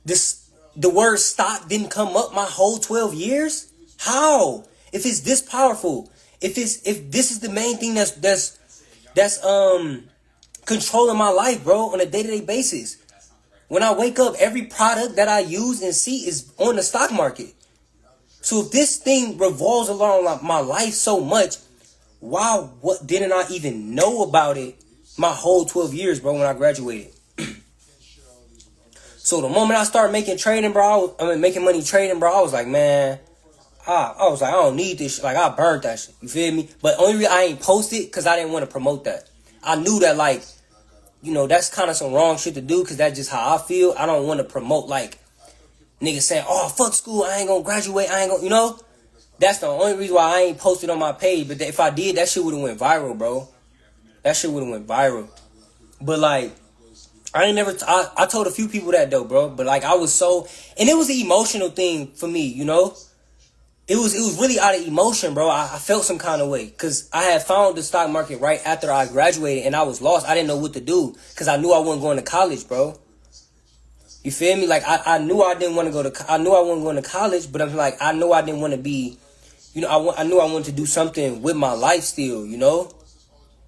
the word stock didn't come up my whole 12 years? How? If it's this powerful, if this is the main thing that's controlling my life, bro, on a day-to-day basis. When I wake up, every product that I use and see is on the stock market. So if this thing revolves around my life so much, what didn't I even know about it my whole 12 years, bro, when I graduated? So the moment I started making making money trading, bro, I was like, man, I was like, I don't need this shit. Like, I burned that shit. You feel me? But only reason I ain't post it because I didn't want to promote that. I knew that, like, you know, that's kind of some wrong shit to do because that's just how I feel. I don't want to promote, like, niggas saying, oh, fuck school, I ain't gonna graduate, I ain't gonna, you know? That's the only reason why I ain't posted on my page. But if I did, that shit would have went viral, bro. That shit would have went viral. But, like, I told a few people that, though, bro. But, like, I was so, and it was an emotional thing for me, you know? It was really out of emotion, bro. I felt some kind of way. Because I had found the stock market right after I graduated, and I was lost. I didn't know what to do. Because I knew I wasn't going to college, bro. You feel me? Like, I knew I didn't want to I knew I wasn't going to college, but I'm like, I know I didn't want to be, you know, I knew I wanted to do something with my life still, you know?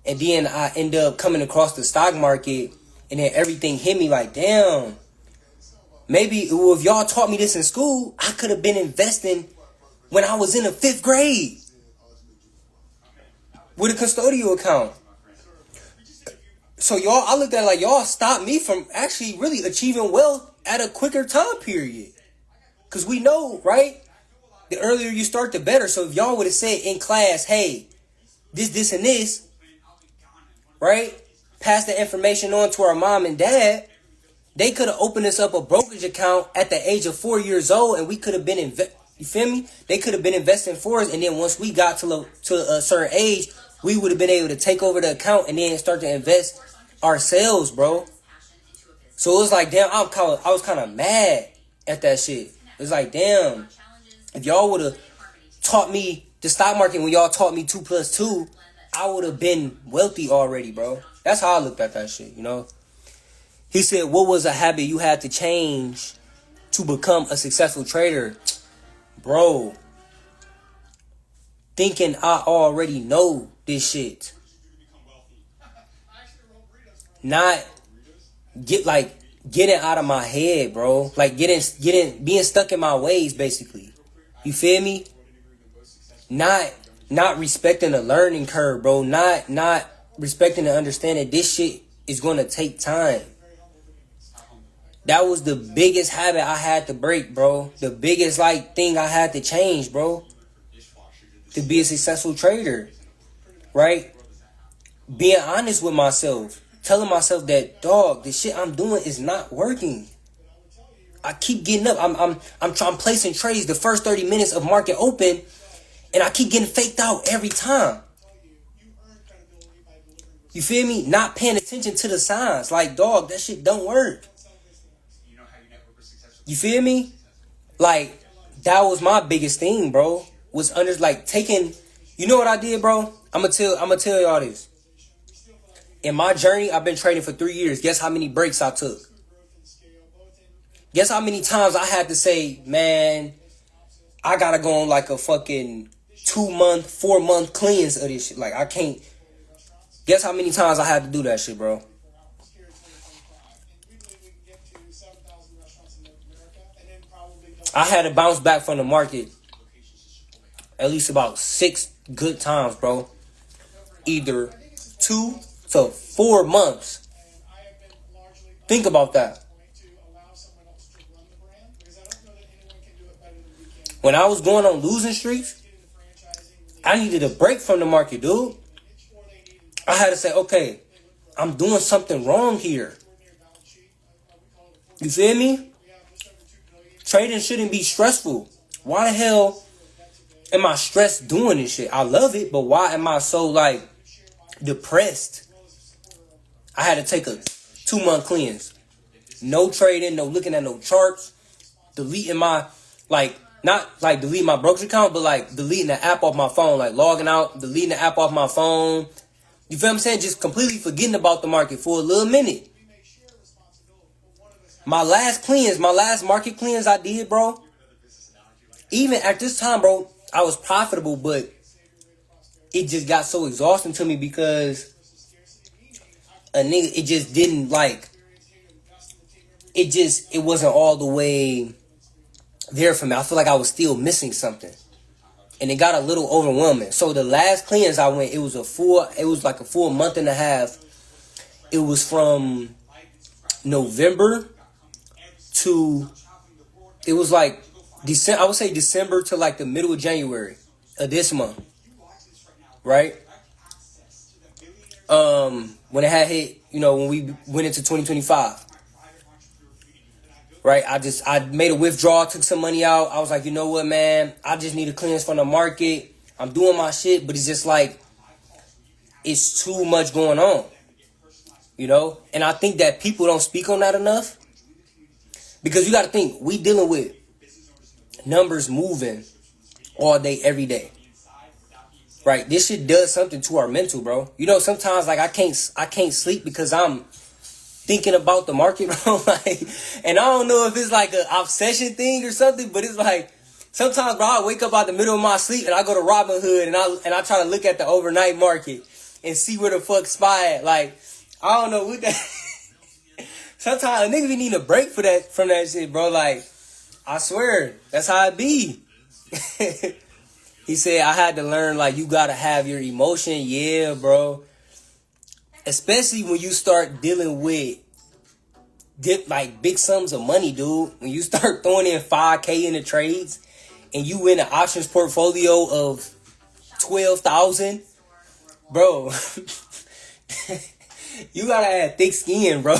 And then I ended up coming across the stock market, and then everything hit me like, damn. Maybe if y'all taught me this in school, I could have been investing when I was in the 5th grade with a custodial account. So y'all, I looked at it like y'all stopped me from actually really achieving wealth at a quicker time period. Because we know, right? The earlier you start, the better. So if y'all would have said in class, hey, this, and this, right? Pass the information on to our mom and dad. They could have opened us up a brokerage account at the age of 4 years old, and we could have been you feel me? They could have been investing for us, and then once we got to a certain age, we would have been able to take over the account and then start to invest ourselves, bro. So it was like, damn, I was kind of mad at that shit. It was like, damn, if y'all would have taught me the stock market when y'all taught me 2 + 2, I would have been wealthy already, bro. That's how I looked at that shit, you know? He said, what was a habit you had to change to become a successful trader? Bro, thinking I already know this shit. Not getting out of my head, bro. Like being stuck in my ways, basically. You feel me? Not respecting the learning curve, bro. Not respecting the understanding this shit is gonna take time. That was the biggest habit I had to break, bro. The biggest thing I had to change, bro. To be a successful trader. Right? Being honest with myself. Telling myself that, dog, the shit I'm doing is not working. I keep getting up. I'm placing trades the first 30 minutes of market open, and I keep getting faked out every time. You feel me? Not paying attention to the signs. Like, dog, that shit don't work. You feel me? Like, that was my biggest thing, bro. Was taking. You know what I did, bro? I'm gonna tell y'all this. In my journey, I've been trading for 3 years. Guess how many breaks I took? Guess how many times I had to say, man, I gotta go on like a fucking 2-month, 4-month cleanse of this shit. Like, I can't. Guess how many times I had to do that shit, bro? I had to bounce back from the market at least about 6 good times, bro. Either 2 to 4 months. Think about that. When I was going on losing streaks, I needed a break from the market, dude. I had to say, okay, I'm doing something wrong here. You feel me? Trading shouldn't be stressful. Why the hell am I stressed doing this shit? I love it, but why am I so, depressed? I had to take a 2-month cleanse. No trading, no looking at no charts. Deleting my, not deleting my brokerage account, but deleting the app off my phone. Logging out, deleting the app off my phone. You feel what I'm saying? Just completely forgetting about the market for a little minute. My last market cleanse I did, bro. Even at this time, bro, I was profitable, but it just got so exhausting to me because it just didn't it wasn't all the way there for me. I feel like I was still missing something. And it got a little overwhelming. So the last cleanse I went, it was like a full month and a half. It was from November to, it was December, I would say December to the middle of January of this month. Right? When it had hit, when we went into 2025. Right? I made a withdrawal, took some money out. I was like, you know what, man? I just need a cleanse from the market. I'm doing my shit, but it's just it's too much going on. And I think that people don't speak on that enough. Because you got to think, we dealing with numbers moving all day, every day. Right? This shit does something to our mental, bro. Sometimes I can't sleep because I'm thinking about the market, bro. And I don't know if it's an obsession thing or something, but it's sometimes, bro, I wake up out the middle of my sleep and I go to Robinhood and I try to look at the overnight market and see where the fuck SPY at. I don't know what that. Sometimes a nigga be needing a break from that shit, bro. I swear, that's how it be. He said, I had to learn, you gotta have your emotion. Yeah, bro. Especially when you start dealing with, big sums of money, dude. When you start throwing in $5K in the trades, and you in an options portfolio of 12,000, bro. You gotta have thick skin, bro.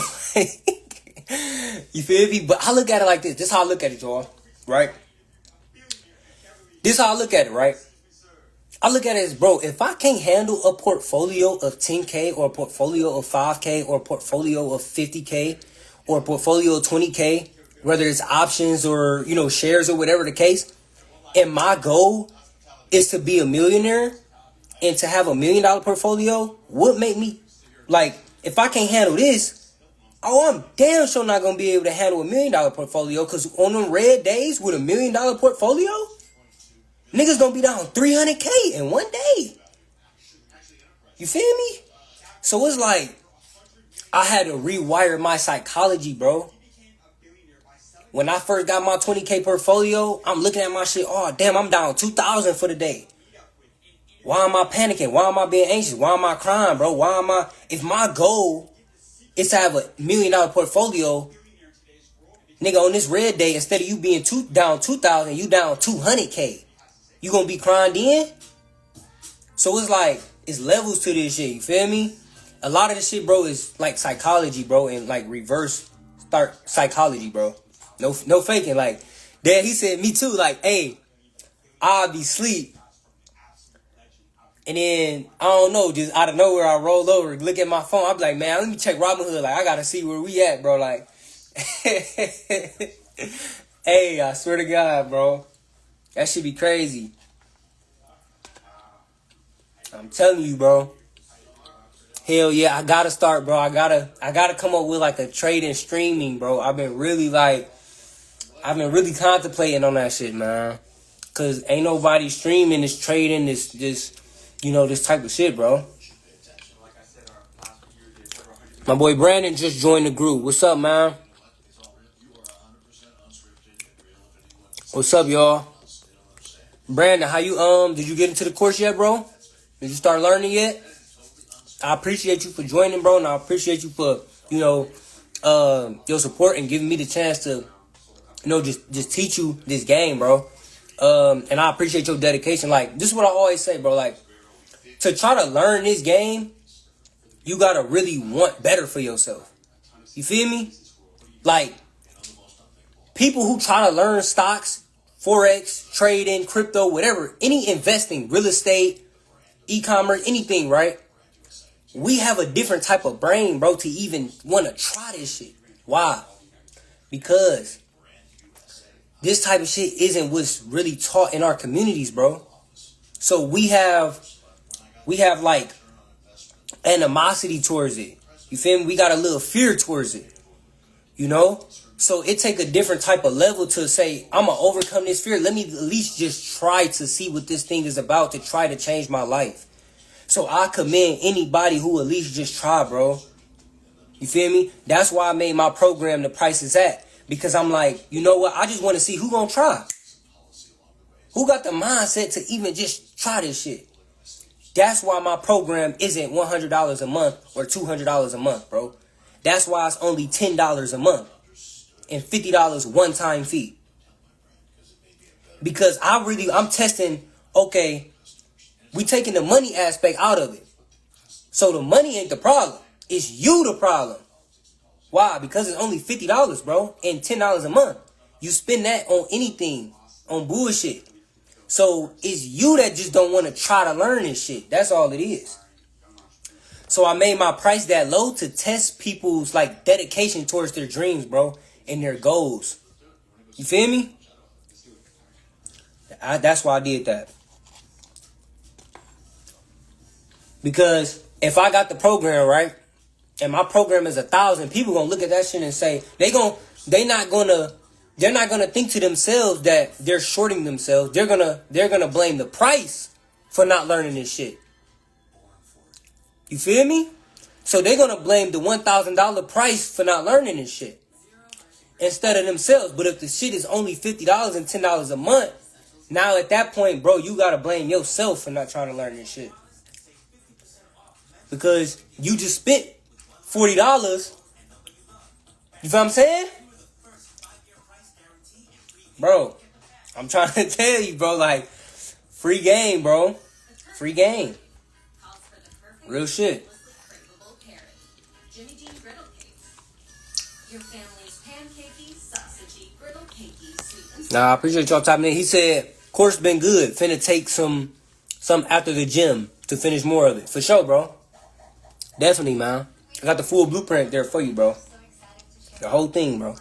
You feel me? But I look at it like this. This is how I look at it, y'all. Right? This is how I look at it, right? I look at it as, bro, if I can't handle a portfolio of 10K or a portfolio of 5K or a portfolio of 50K or a portfolio of 20K, whether it's options or, you know, shares or whatever the case, and my goal is to be a millionaire and to have $1 million portfolio, what make me, like, if I can't handle this, I'm damn sure not going to be able to handle $1 million portfolio, because on them red days with $1 million portfolio, niggas gonna be down 300K in one day. You feel me? So it's like, I had to rewire my psychology, bro. When I first got my 20K portfolio, I'm looking at my shit, oh damn, I'm down 2,000 for the day. Why am I panicking? Why am I being anxious? Why am I crying, bro? If my goal is to have $1 million portfolio, nigga, on this red day, instead of you being down 2,000, you down 200K. You gonna be crying then? So it's like, it's levels to this shit, you feel me? A lot of this shit, bro, is like psychology, bro, and like reverse start psychology, bro. No faking. Like, Dad, he said, me too, like, hey, I'll be asleep. And then, I don't know, just out of nowhere, I roll over, look at my phone. I be like, man, let me check Robinhood. Like, I gotta see where we at, bro. Like, hey, I swear to God, bro. That should be crazy. I'm telling you, bro. Hell yeah, I gotta start, bro. I gotta come up with like a trade and streaming, bro. I've been really contemplating on that shit, man. Cause ain't nobody streaming, this trading, this you know, this type of shit, bro. My boy Brandon just joined the group. What's up, man? What's up, y'all? Brandon, how you, did you get into the course yet, bro? Did you start learning yet? I appreciate you for joining, bro, and I appreciate you for, you know, your support and giving me the chance to, you know, just teach you this game, bro. And I appreciate your dedication. Like, this is what I always say, bro. Like, to try to learn this game, you gotta really want better for yourself. You feel me? Like, people who try to learn stocks, Forex, trading, crypto, whatever, any investing, real estate, e-commerce, anything, right? We have a different type of brain, bro, to even want to try this shit. Why? Because this type of shit isn't what's really taught in our communities, bro. So we have like animosity towards it. You feel me? We got a little fear towards it. You know? So it take a different type of level to say, I'm going to overcome this fear. Let me at least just try to see what this thing is about, to try to change my life. So I commend anybody who at least just try, bro. You feel me? That's why I made my program The Price Is At. Because I'm like, you know what? I just want to see who going to try. Who got the mindset to even just try this shit? That's why my program isn't $100 a month or $200 a month, bro. That's why it's only $10 a month. And $50 one-time fee. Because I'm testing, okay, we taking the money aspect out of it. So the money ain't the problem. It's you the problem. Why? Because it's only $50, bro, and $10 a month. You spend that on anything, on bullshit. So it's you that just don't want to try to learn this shit. That's all it is. So I made my price that low to test people's like dedication towards their dreams, bro, and their goals. You feel me? That's why I did that. Because if I got the program right, and my program is 1,000, people gonna look at that shit and say they're not gonna think to themselves that they're shorting themselves. They're gonna blame the price for not learning this shit. You feel me? So they're gonna blame the $1,000 price for not learning this shit instead of themselves. But if the shit is only $50 and $10 a month, now at that point, bro, you gotta blame yourself for not trying to learn this shit. Because you just spent $40. You feel what I'm saying? Bro, I'm trying to tell you, bro, like, free game, bro. Free game. Real shit. Craveable carrot. Jimmy Dean griddle cakes. Your family's pancakey, sausagey, griddle cakey, sweet and Nah, I appreciate y'all tapping in. He said, course been good. Finna take some after the gym to finish more of it. For sure, bro. Definitely, man. I got the full blueprint there for you, bro. The whole thing, bro.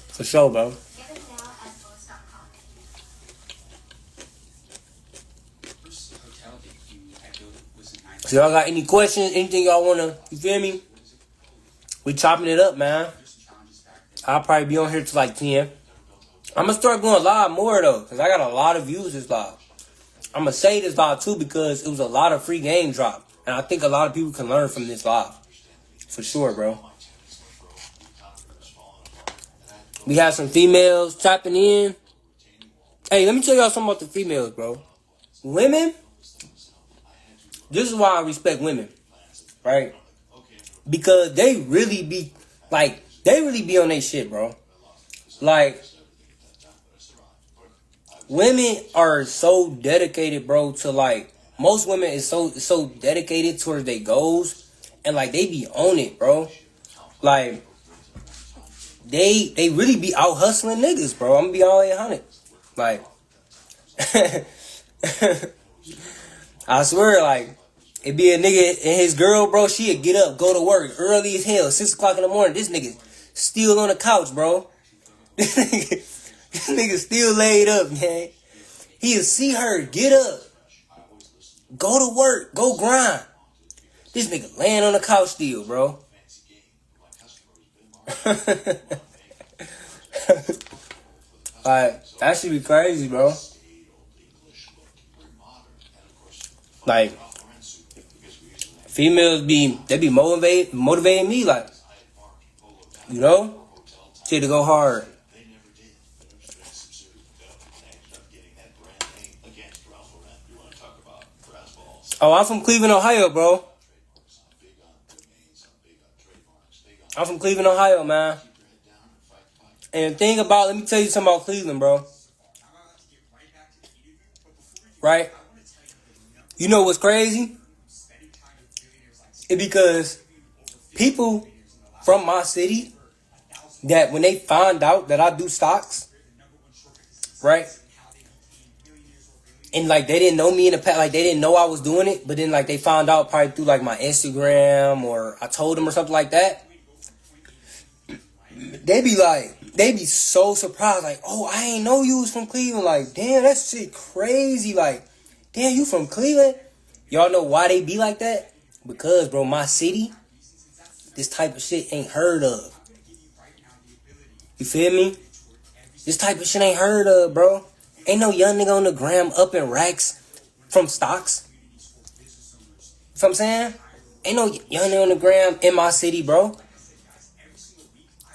For sure, bro. So y'all got any questions? Anything y'all wanna, you feel me? We chopping it up, man. I'll probably be on here till like 10. I'm gonna start going live more though, because I got a lot of views this live. I'm gonna say this live too because it was a lot of free game drop. And I think a lot of people can learn from this live. For sure, bro. We have some females tapping in. Hey, let me tell y'all something about the females, bro. Women, this is why I respect women, right? Because they really be, like, they really be on their shit, bro. Like, women are so dedicated, bro, to, like, most women is so dedicated towards their goals. And, like, they be on it, bro. Like, they really be out hustling niggas, bro. I'm gonna be all 800. Like, I swear, like, it be a nigga and his girl, bro, she'd get up, go to work early as hell, 6 o'clock in the morning. This nigga still on the couch, bro. This nigga still laid up, man. He'll see her get up, go to work, go grind. This nigga laying on the couch still, bro. Like, that should be crazy, bro. Like, females be motivating me, like, you know, shit to go hard. Oh, I'm from Cleveland, Ohio, bro. I'm from Cleveland, Ohio, man. And the thing about, let me tell you something about Cleveland, bro. Right? You know what's crazy? It's because people from my city, that when they find out that I do stocks, right? And, like, they didn't know me in the past, like, they didn't know I was doing it, but then, like, they found out probably through, like, my Instagram, or I told them or something like that. They be so surprised, like, oh, I ain't know you was from Cleveland. Like, damn, that shit crazy. Like, damn, you from Cleveland? Y'all know why they be like that? Because, bro, my city, this type of shit ain't heard of. You feel me? This type of shit ain't heard of, bro. Ain't no young nigga on the gram up in racks from stocks. You know what I'm saying? Ain't no young nigga on the gram in my city, bro.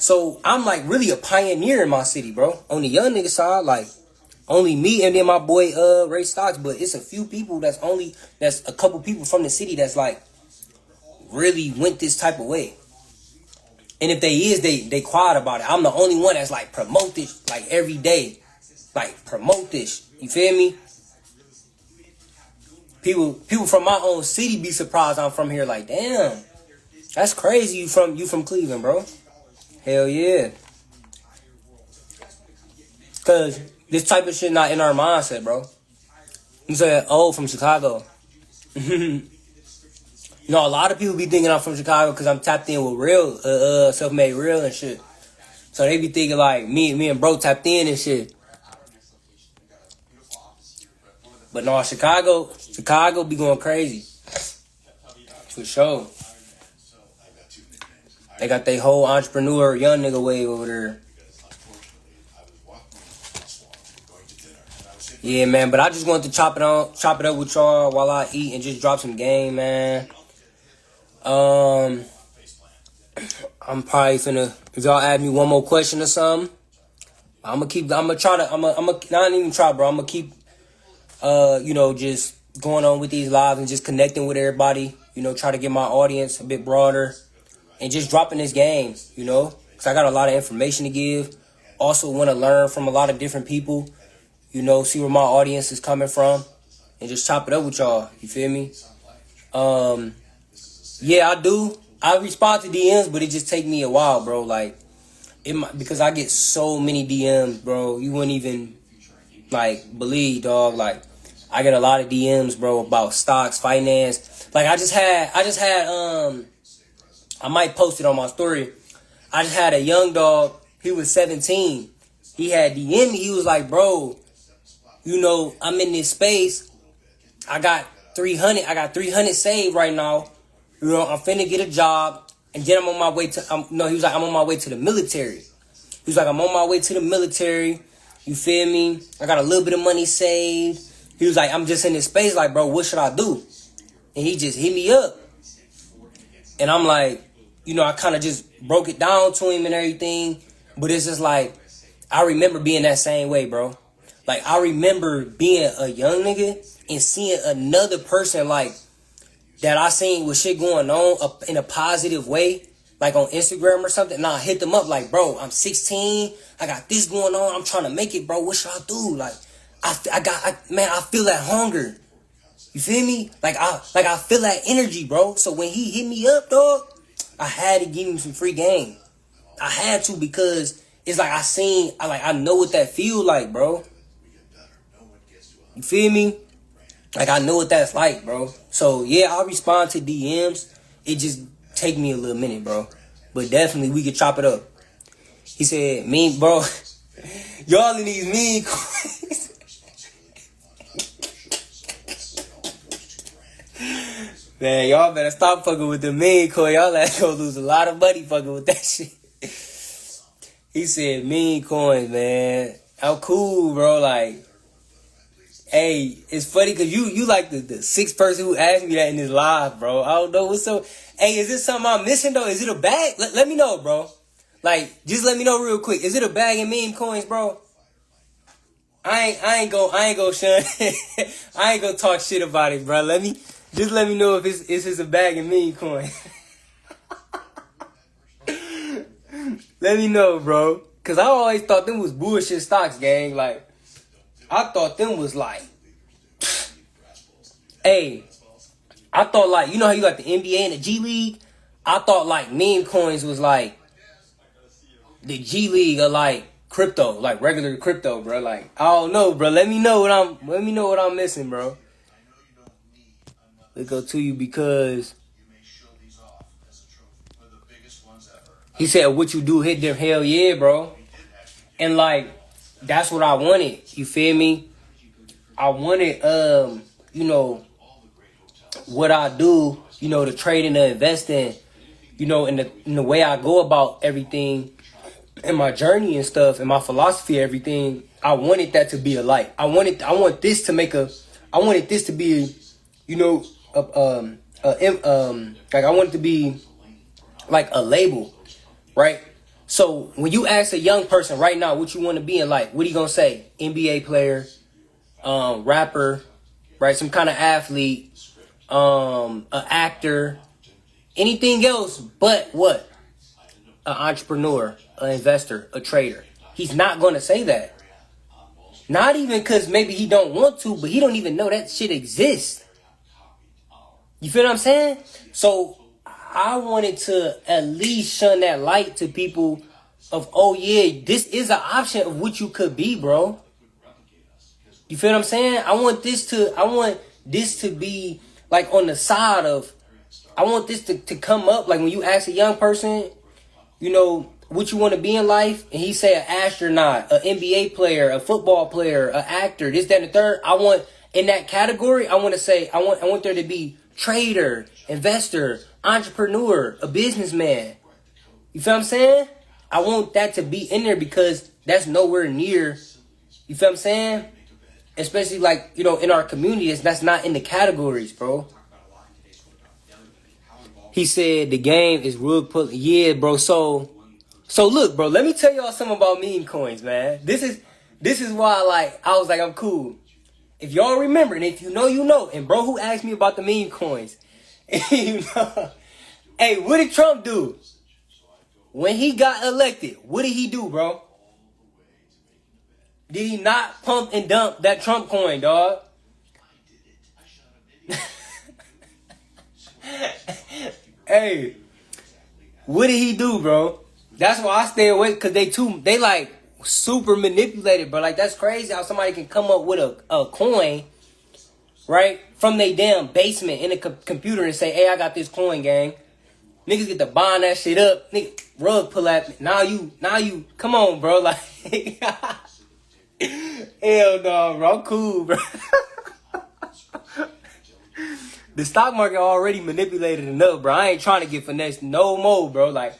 So I'm like really a pioneer in my city, bro. On the young nigga side, like only me and then my boy Ray Stocks, but it's a few people that's a couple people from the city that's like really went this type of way. And if they is, they quiet about it. I'm the only one that's like promote this like every day. Like promote this. You feel me? People from my own city be surprised I'm from here, like, damn. That's crazy you from Cleveland, bro. Hell yeah. Cause this type of shit not in our mindset, bro. You said, oh, from Chicago. You know, a lot of people be thinking I'm from Chicago because I'm tapped in with real, self-made real and shit. So they be thinking like me and bro tapped in and shit. But no, Chicago be going crazy. For sure. They got their whole entrepreneur young nigga wave over there. Yeah, man, but I just wanted to chop it up with y'all while I eat and just drop some game, man. I'm probably finna, if y'all add me one more question or something, I'm gonna keep just going on with these lives and just connecting with everybody, try to get my audience a bit broader and just dropping this game, because I got a lot of information to give. Also want to learn from a lot of different people, see where my audience is coming from. and just chop it up with y'all. You feel me? Yeah, I do. I respond to DMs, but it just take me a while, bro. Like, because I get so many DMs, bro. You wouldn't even, like, believe, dog. Like, I get a lot of DMs, bro, about stocks, finance. Like, I just had, I might post it on my story. I just had a young dog. He was 17. He had DM'd me. He was like, bro, you know, I'm in this space. I got 300 saved right now. You know, I'm finna get a job. And then I'm on my way to, he was like, I'm on my way to the military. He was like, I'm on my way to the military. You feel me? I got a little bit of money saved. He was like, I'm just in this space. Like, bro, what should I do? And he just hit me up. And I'm like, you know, I kind of just broke it down to him and everything. But it's just like, I remember being that same way, bro. Like, I remember being a young nigga and seeing another person, like, that I seen with shit going on in a positive way, like on Instagram or something. And I hit them up like, bro, I'm 16. I got this going on. I'm trying to make it, bro. What should I do? Like, I feel that hunger. You feel me? Like I feel that energy, bro. So when he hit me up, dog, I had to give him some free game. I had to, because it's like I know what that feel like, bro. You feel me? Like, I know what that's like, bro. So, yeah, I'll respond to DMs. It just take me a little minute, bro. But definitely, we could chop it up. He said, bro, y'all in these mean coins. Man, y'all better stop fucking with the mean coin. Y'all gonna lose a lot of money fucking with that shit. He said, mean coins, man. I'm cool, bro. Like, hey, it's funny because you like the sixth person who asked me that in this live, bro. I don't know what's so. Hey, is this something I'm missing though? Is it a bag? Let me know, bro. Like, just let me know real quick. Is it a bag of meme coins, bro? I ain't go shun. I ain't gonna talk shit about it, bro. Let me know if it's a bag of meme coins. Let me know, bro. Cause I always thought them was bullshit stocks, gang. Like, I thought them was like, hey, I thought like, you know how you like the NBA and the G League? I thought like meme coins was like the G League or like crypto, like regular crypto, bro. Like, I don't know, bro. Let me know what I'm missing, bro. Let's go to you because he said, what you do hit them? Hell yeah, bro. And like, that's what I wanted. You feel me? I wanted, you know, what I do, you know, the trading, the investing, you know, in the way I go about everything and my journey and stuff and my philosophy, everything. I wanted that to be a light. I wanted this to be, you know, like I want it to be like a label, right? So when you ask a young person right now what you want to be in life, what are you gonna say? NBA player, rapper, right? Some kind of athlete, an actor, anything else but what? An entrepreneur, an investor, a trader. He's not gonna say that. Not even because maybe he don't want to, but he don't even know that shit exists. You feel what I'm saying? So I wanted to at least shine that light to people of, oh yeah, this is an option of what you could be, bro. You feel what I'm saying? I want this to be like on the side of, I want this to come up. Like when you ask a young person, you know, what you want to be in life, and he say an astronaut, an NBA player, a football player, an actor, this, that, and the third. I want, in that category, I want to say, I want there to be trader, investor, entrepreneur, a businessman. You feel what I'm saying? I want that to be in there because that's nowhere near, you feel what I'm saying? Especially like, you know, in our community, that's not in the categories, bro. He said the game is real. Yeah, bro. So look, bro, let me tell y'all something about meme coins, man. This is why, like, I was like, I'm cool. If y'all remember, and if you know, you know. And bro, who asked me about the meme coins? You know, hey, what did Trump do? When he got elected, what did he do, bro? Did he not pump and dump that Trump coin, dog? Hey, what did he do, bro? That's why I stay away, because they like super manipulated, bro. Like, that's crazy how somebody can come up with a coin, right, from their damn basement in a computer and say, hey, I got this coin, gang. Niggas get to buying that shit up. Nigga, rug pull at me. Now you, come on, bro. Like, hell no, bro. I'm cool, bro. The stock market already manipulated enough, bro. I ain't trying to get finessed no more, bro. Like,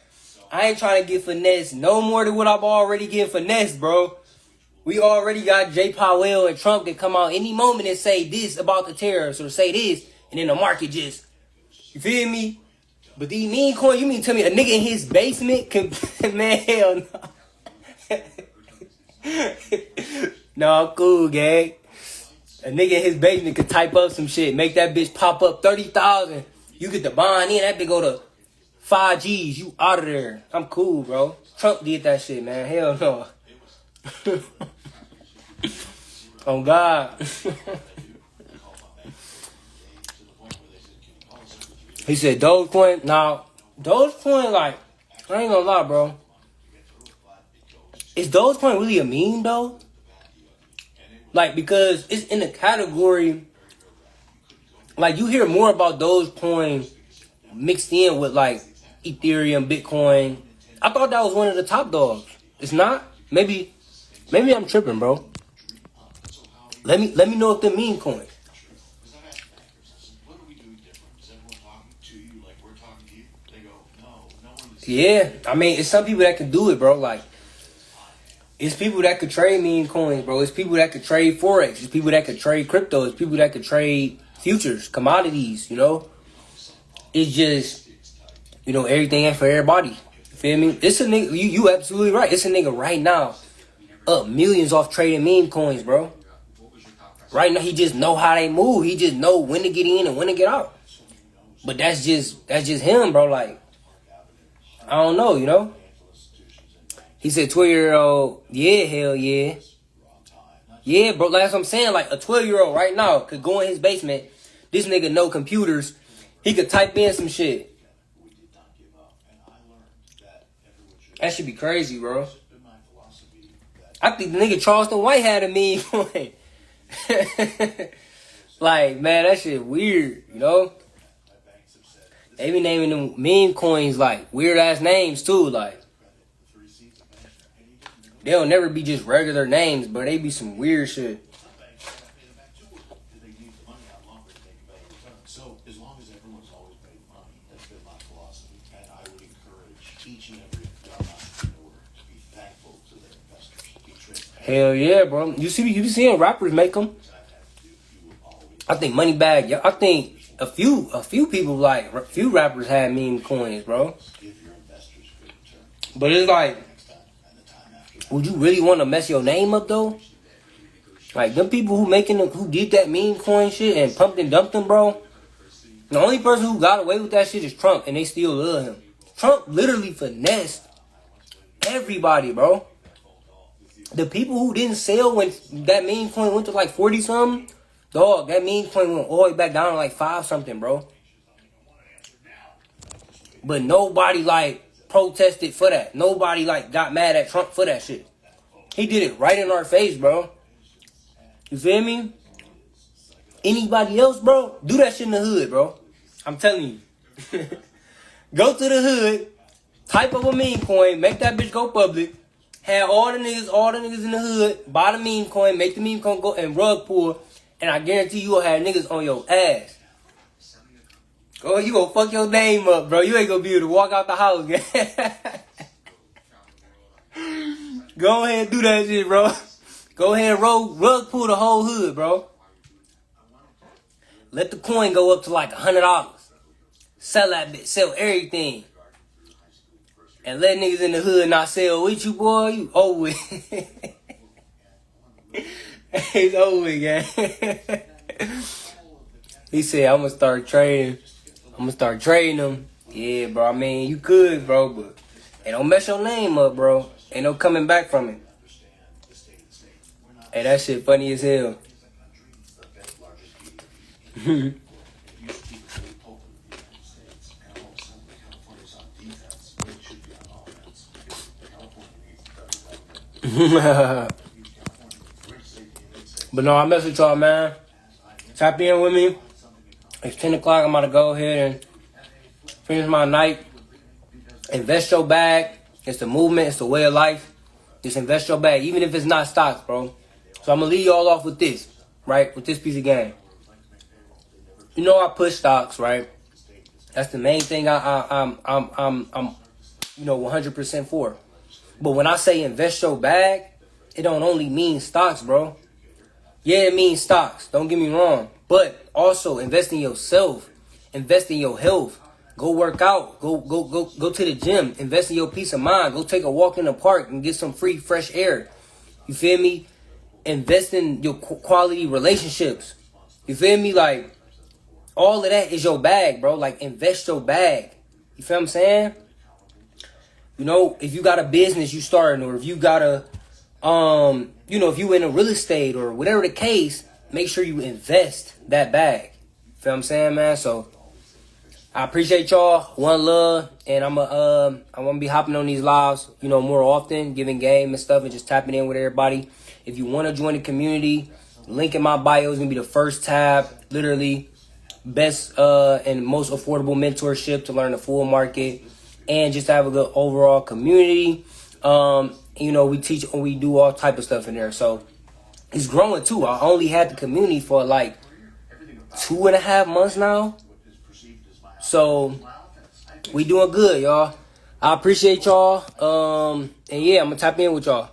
I ain't trying to get finessed no more than what I'm already getting finessed, bro. We already got Jay Powell and Trump that come out any moment and say this about the tariffs or say this, and then the market just, you feel me? But these meme coins, you mean tell me a nigga in his basement can, man, hell no. No, I'm cool, gang. A nigga in his basement could type up some shit, make that bitch pop up 30,000. You get the bond in, that bitch go to 5 G's. You out of there. I'm cool, bro. Trump did that shit, man. Hell no. Oh, God. He said Dogecoin. Now, Dogecoin, like, I ain't gonna lie, bro. Is Dogecoin really a meme, though? Like, because it's in the category, like, you hear more about Dogecoin mixed in with, like, Ethereum, Bitcoin. I thought that was one of the top dogs. It's not? Maybe I'm tripping, bro. Let me know if they're meme coins. Yeah, I mean, it's some people that can do it, bro. Like, it's people that could trade meme coins, bro. It's people that could trade Forex. It's people that could trade crypto. It's people that could trade futures, commodities, you know? It's just, you know, everything ain't for everybody. You feel me? It's a nigga, you absolutely right. It's a nigga right now up millions off trading meme coins, bro. Right now, he just know how they move. He just know when to get in and when to get out. But that's just him, bro. Like, I don't know, you know? He said 12-year-old, yeah, hell yeah. Yeah, bro, that's what I'm saying. Like, a 12-year-old right now could go in his basement. This nigga know computers. He could type in some shit. That should be crazy, bro. I think the nigga Charleston White had a meme coin. Like, man, that shit weird, you know? They be naming them meme coins, like, weird-ass names, too, like. They'll never be just regular names, but they be some weird shit. So, as long as everyone's always made money, that's been my philosophy, and I would encourage each and every young entrepreneur to be thankful to their investors. Be transparent. Hell yeah, bro. You be seeing rappers make them. I think Moneybagg, yeah, I think a few people, like, a few rappers had meme coins, bro. But it's like, would you really want to mess your name up, though? Like, them people who did that meme coin shit and pumped and dumped them, bro. The only person who got away with that shit is Trump, and they still love him. Trump literally finessed everybody, bro. The people who didn't sell when that meme coin went to like 40-something, dog, that meme coin went all the way back down to like 5-something, bro. But nobody, like, protested for that. Nobody, like, got mad at Trump for that shit. He did it right in our face, bro. You feel me? Anybody else, bro, do that shit in the hood, bro. I'm telling you. Go to the hood, type up a meme coin, make that bitch go public, have all the niggas in the hood, buy the meme coin, make the meme coin go and rug pull, and I guarantee you'll have niggas on your ass. Oh, you gonna fuck your name up, bro. You ain't gonna be able to walk out the house, gang. Go ahead and do that shit, bro. Go ahead and rug pull the whole hood, bro. Let the coin go up to like $100. Sell that bitch, sell everything. And let niggas in the hood not sell with you, boy. You over with. It's over with, gang. He said, I'm gonna start trading them. Yeah, bro. I mean, you could, bro, but hey, don't mess your name up, bro. Ain't no coming back from it. Hey, that shit funny as hell. But no, I mess with y'all, man. Tap in with me. It's 10 o'clock. I'm about to go ahead and finish my night. Invest your bag. It's the movement. It's the way of life. Just invest your bag, even if it's not stocks, bro. So I'm gonna leave y'all off with this, right? With this piece of game. You know I push stocks, right? That's the main thing I'm 100% for. But when I say invest your bag, it don't only mean stocks, bro. Yeah, it means stocks. Don't get me wrong. But also invest in yourself. Invest in your health. Go work out. Go to the gym. Invest in your peace of mind. Go take a walk in the park and get some free, fresh air. You feel me? Invest in your quality relationships. You feel me? Like, all of that is your bag, bro. Like, invest your bag. You feel what I'm saying? You know, if you got a business you starting, or if you got a, if you in a real estate or whatever the case, make sure you invest that bag. You feel what I'm saying, man? So, I appreciate y'all. One love. And I'm gonna be hopping on these lives, more often, giving game and stuff and just tapping in with everybody. If you want to join the community, link in my bio is gonna be the first tab. Literally, best and most affordable mentorship to learn the full market and just have a good overall community. We teach and we do all type of stuff in there. So it's growing too. I only had the community for like 2.5 months now. So we doing good, y'all. I appreciate y'all. And yeah, I'm gonna tap in with y'all.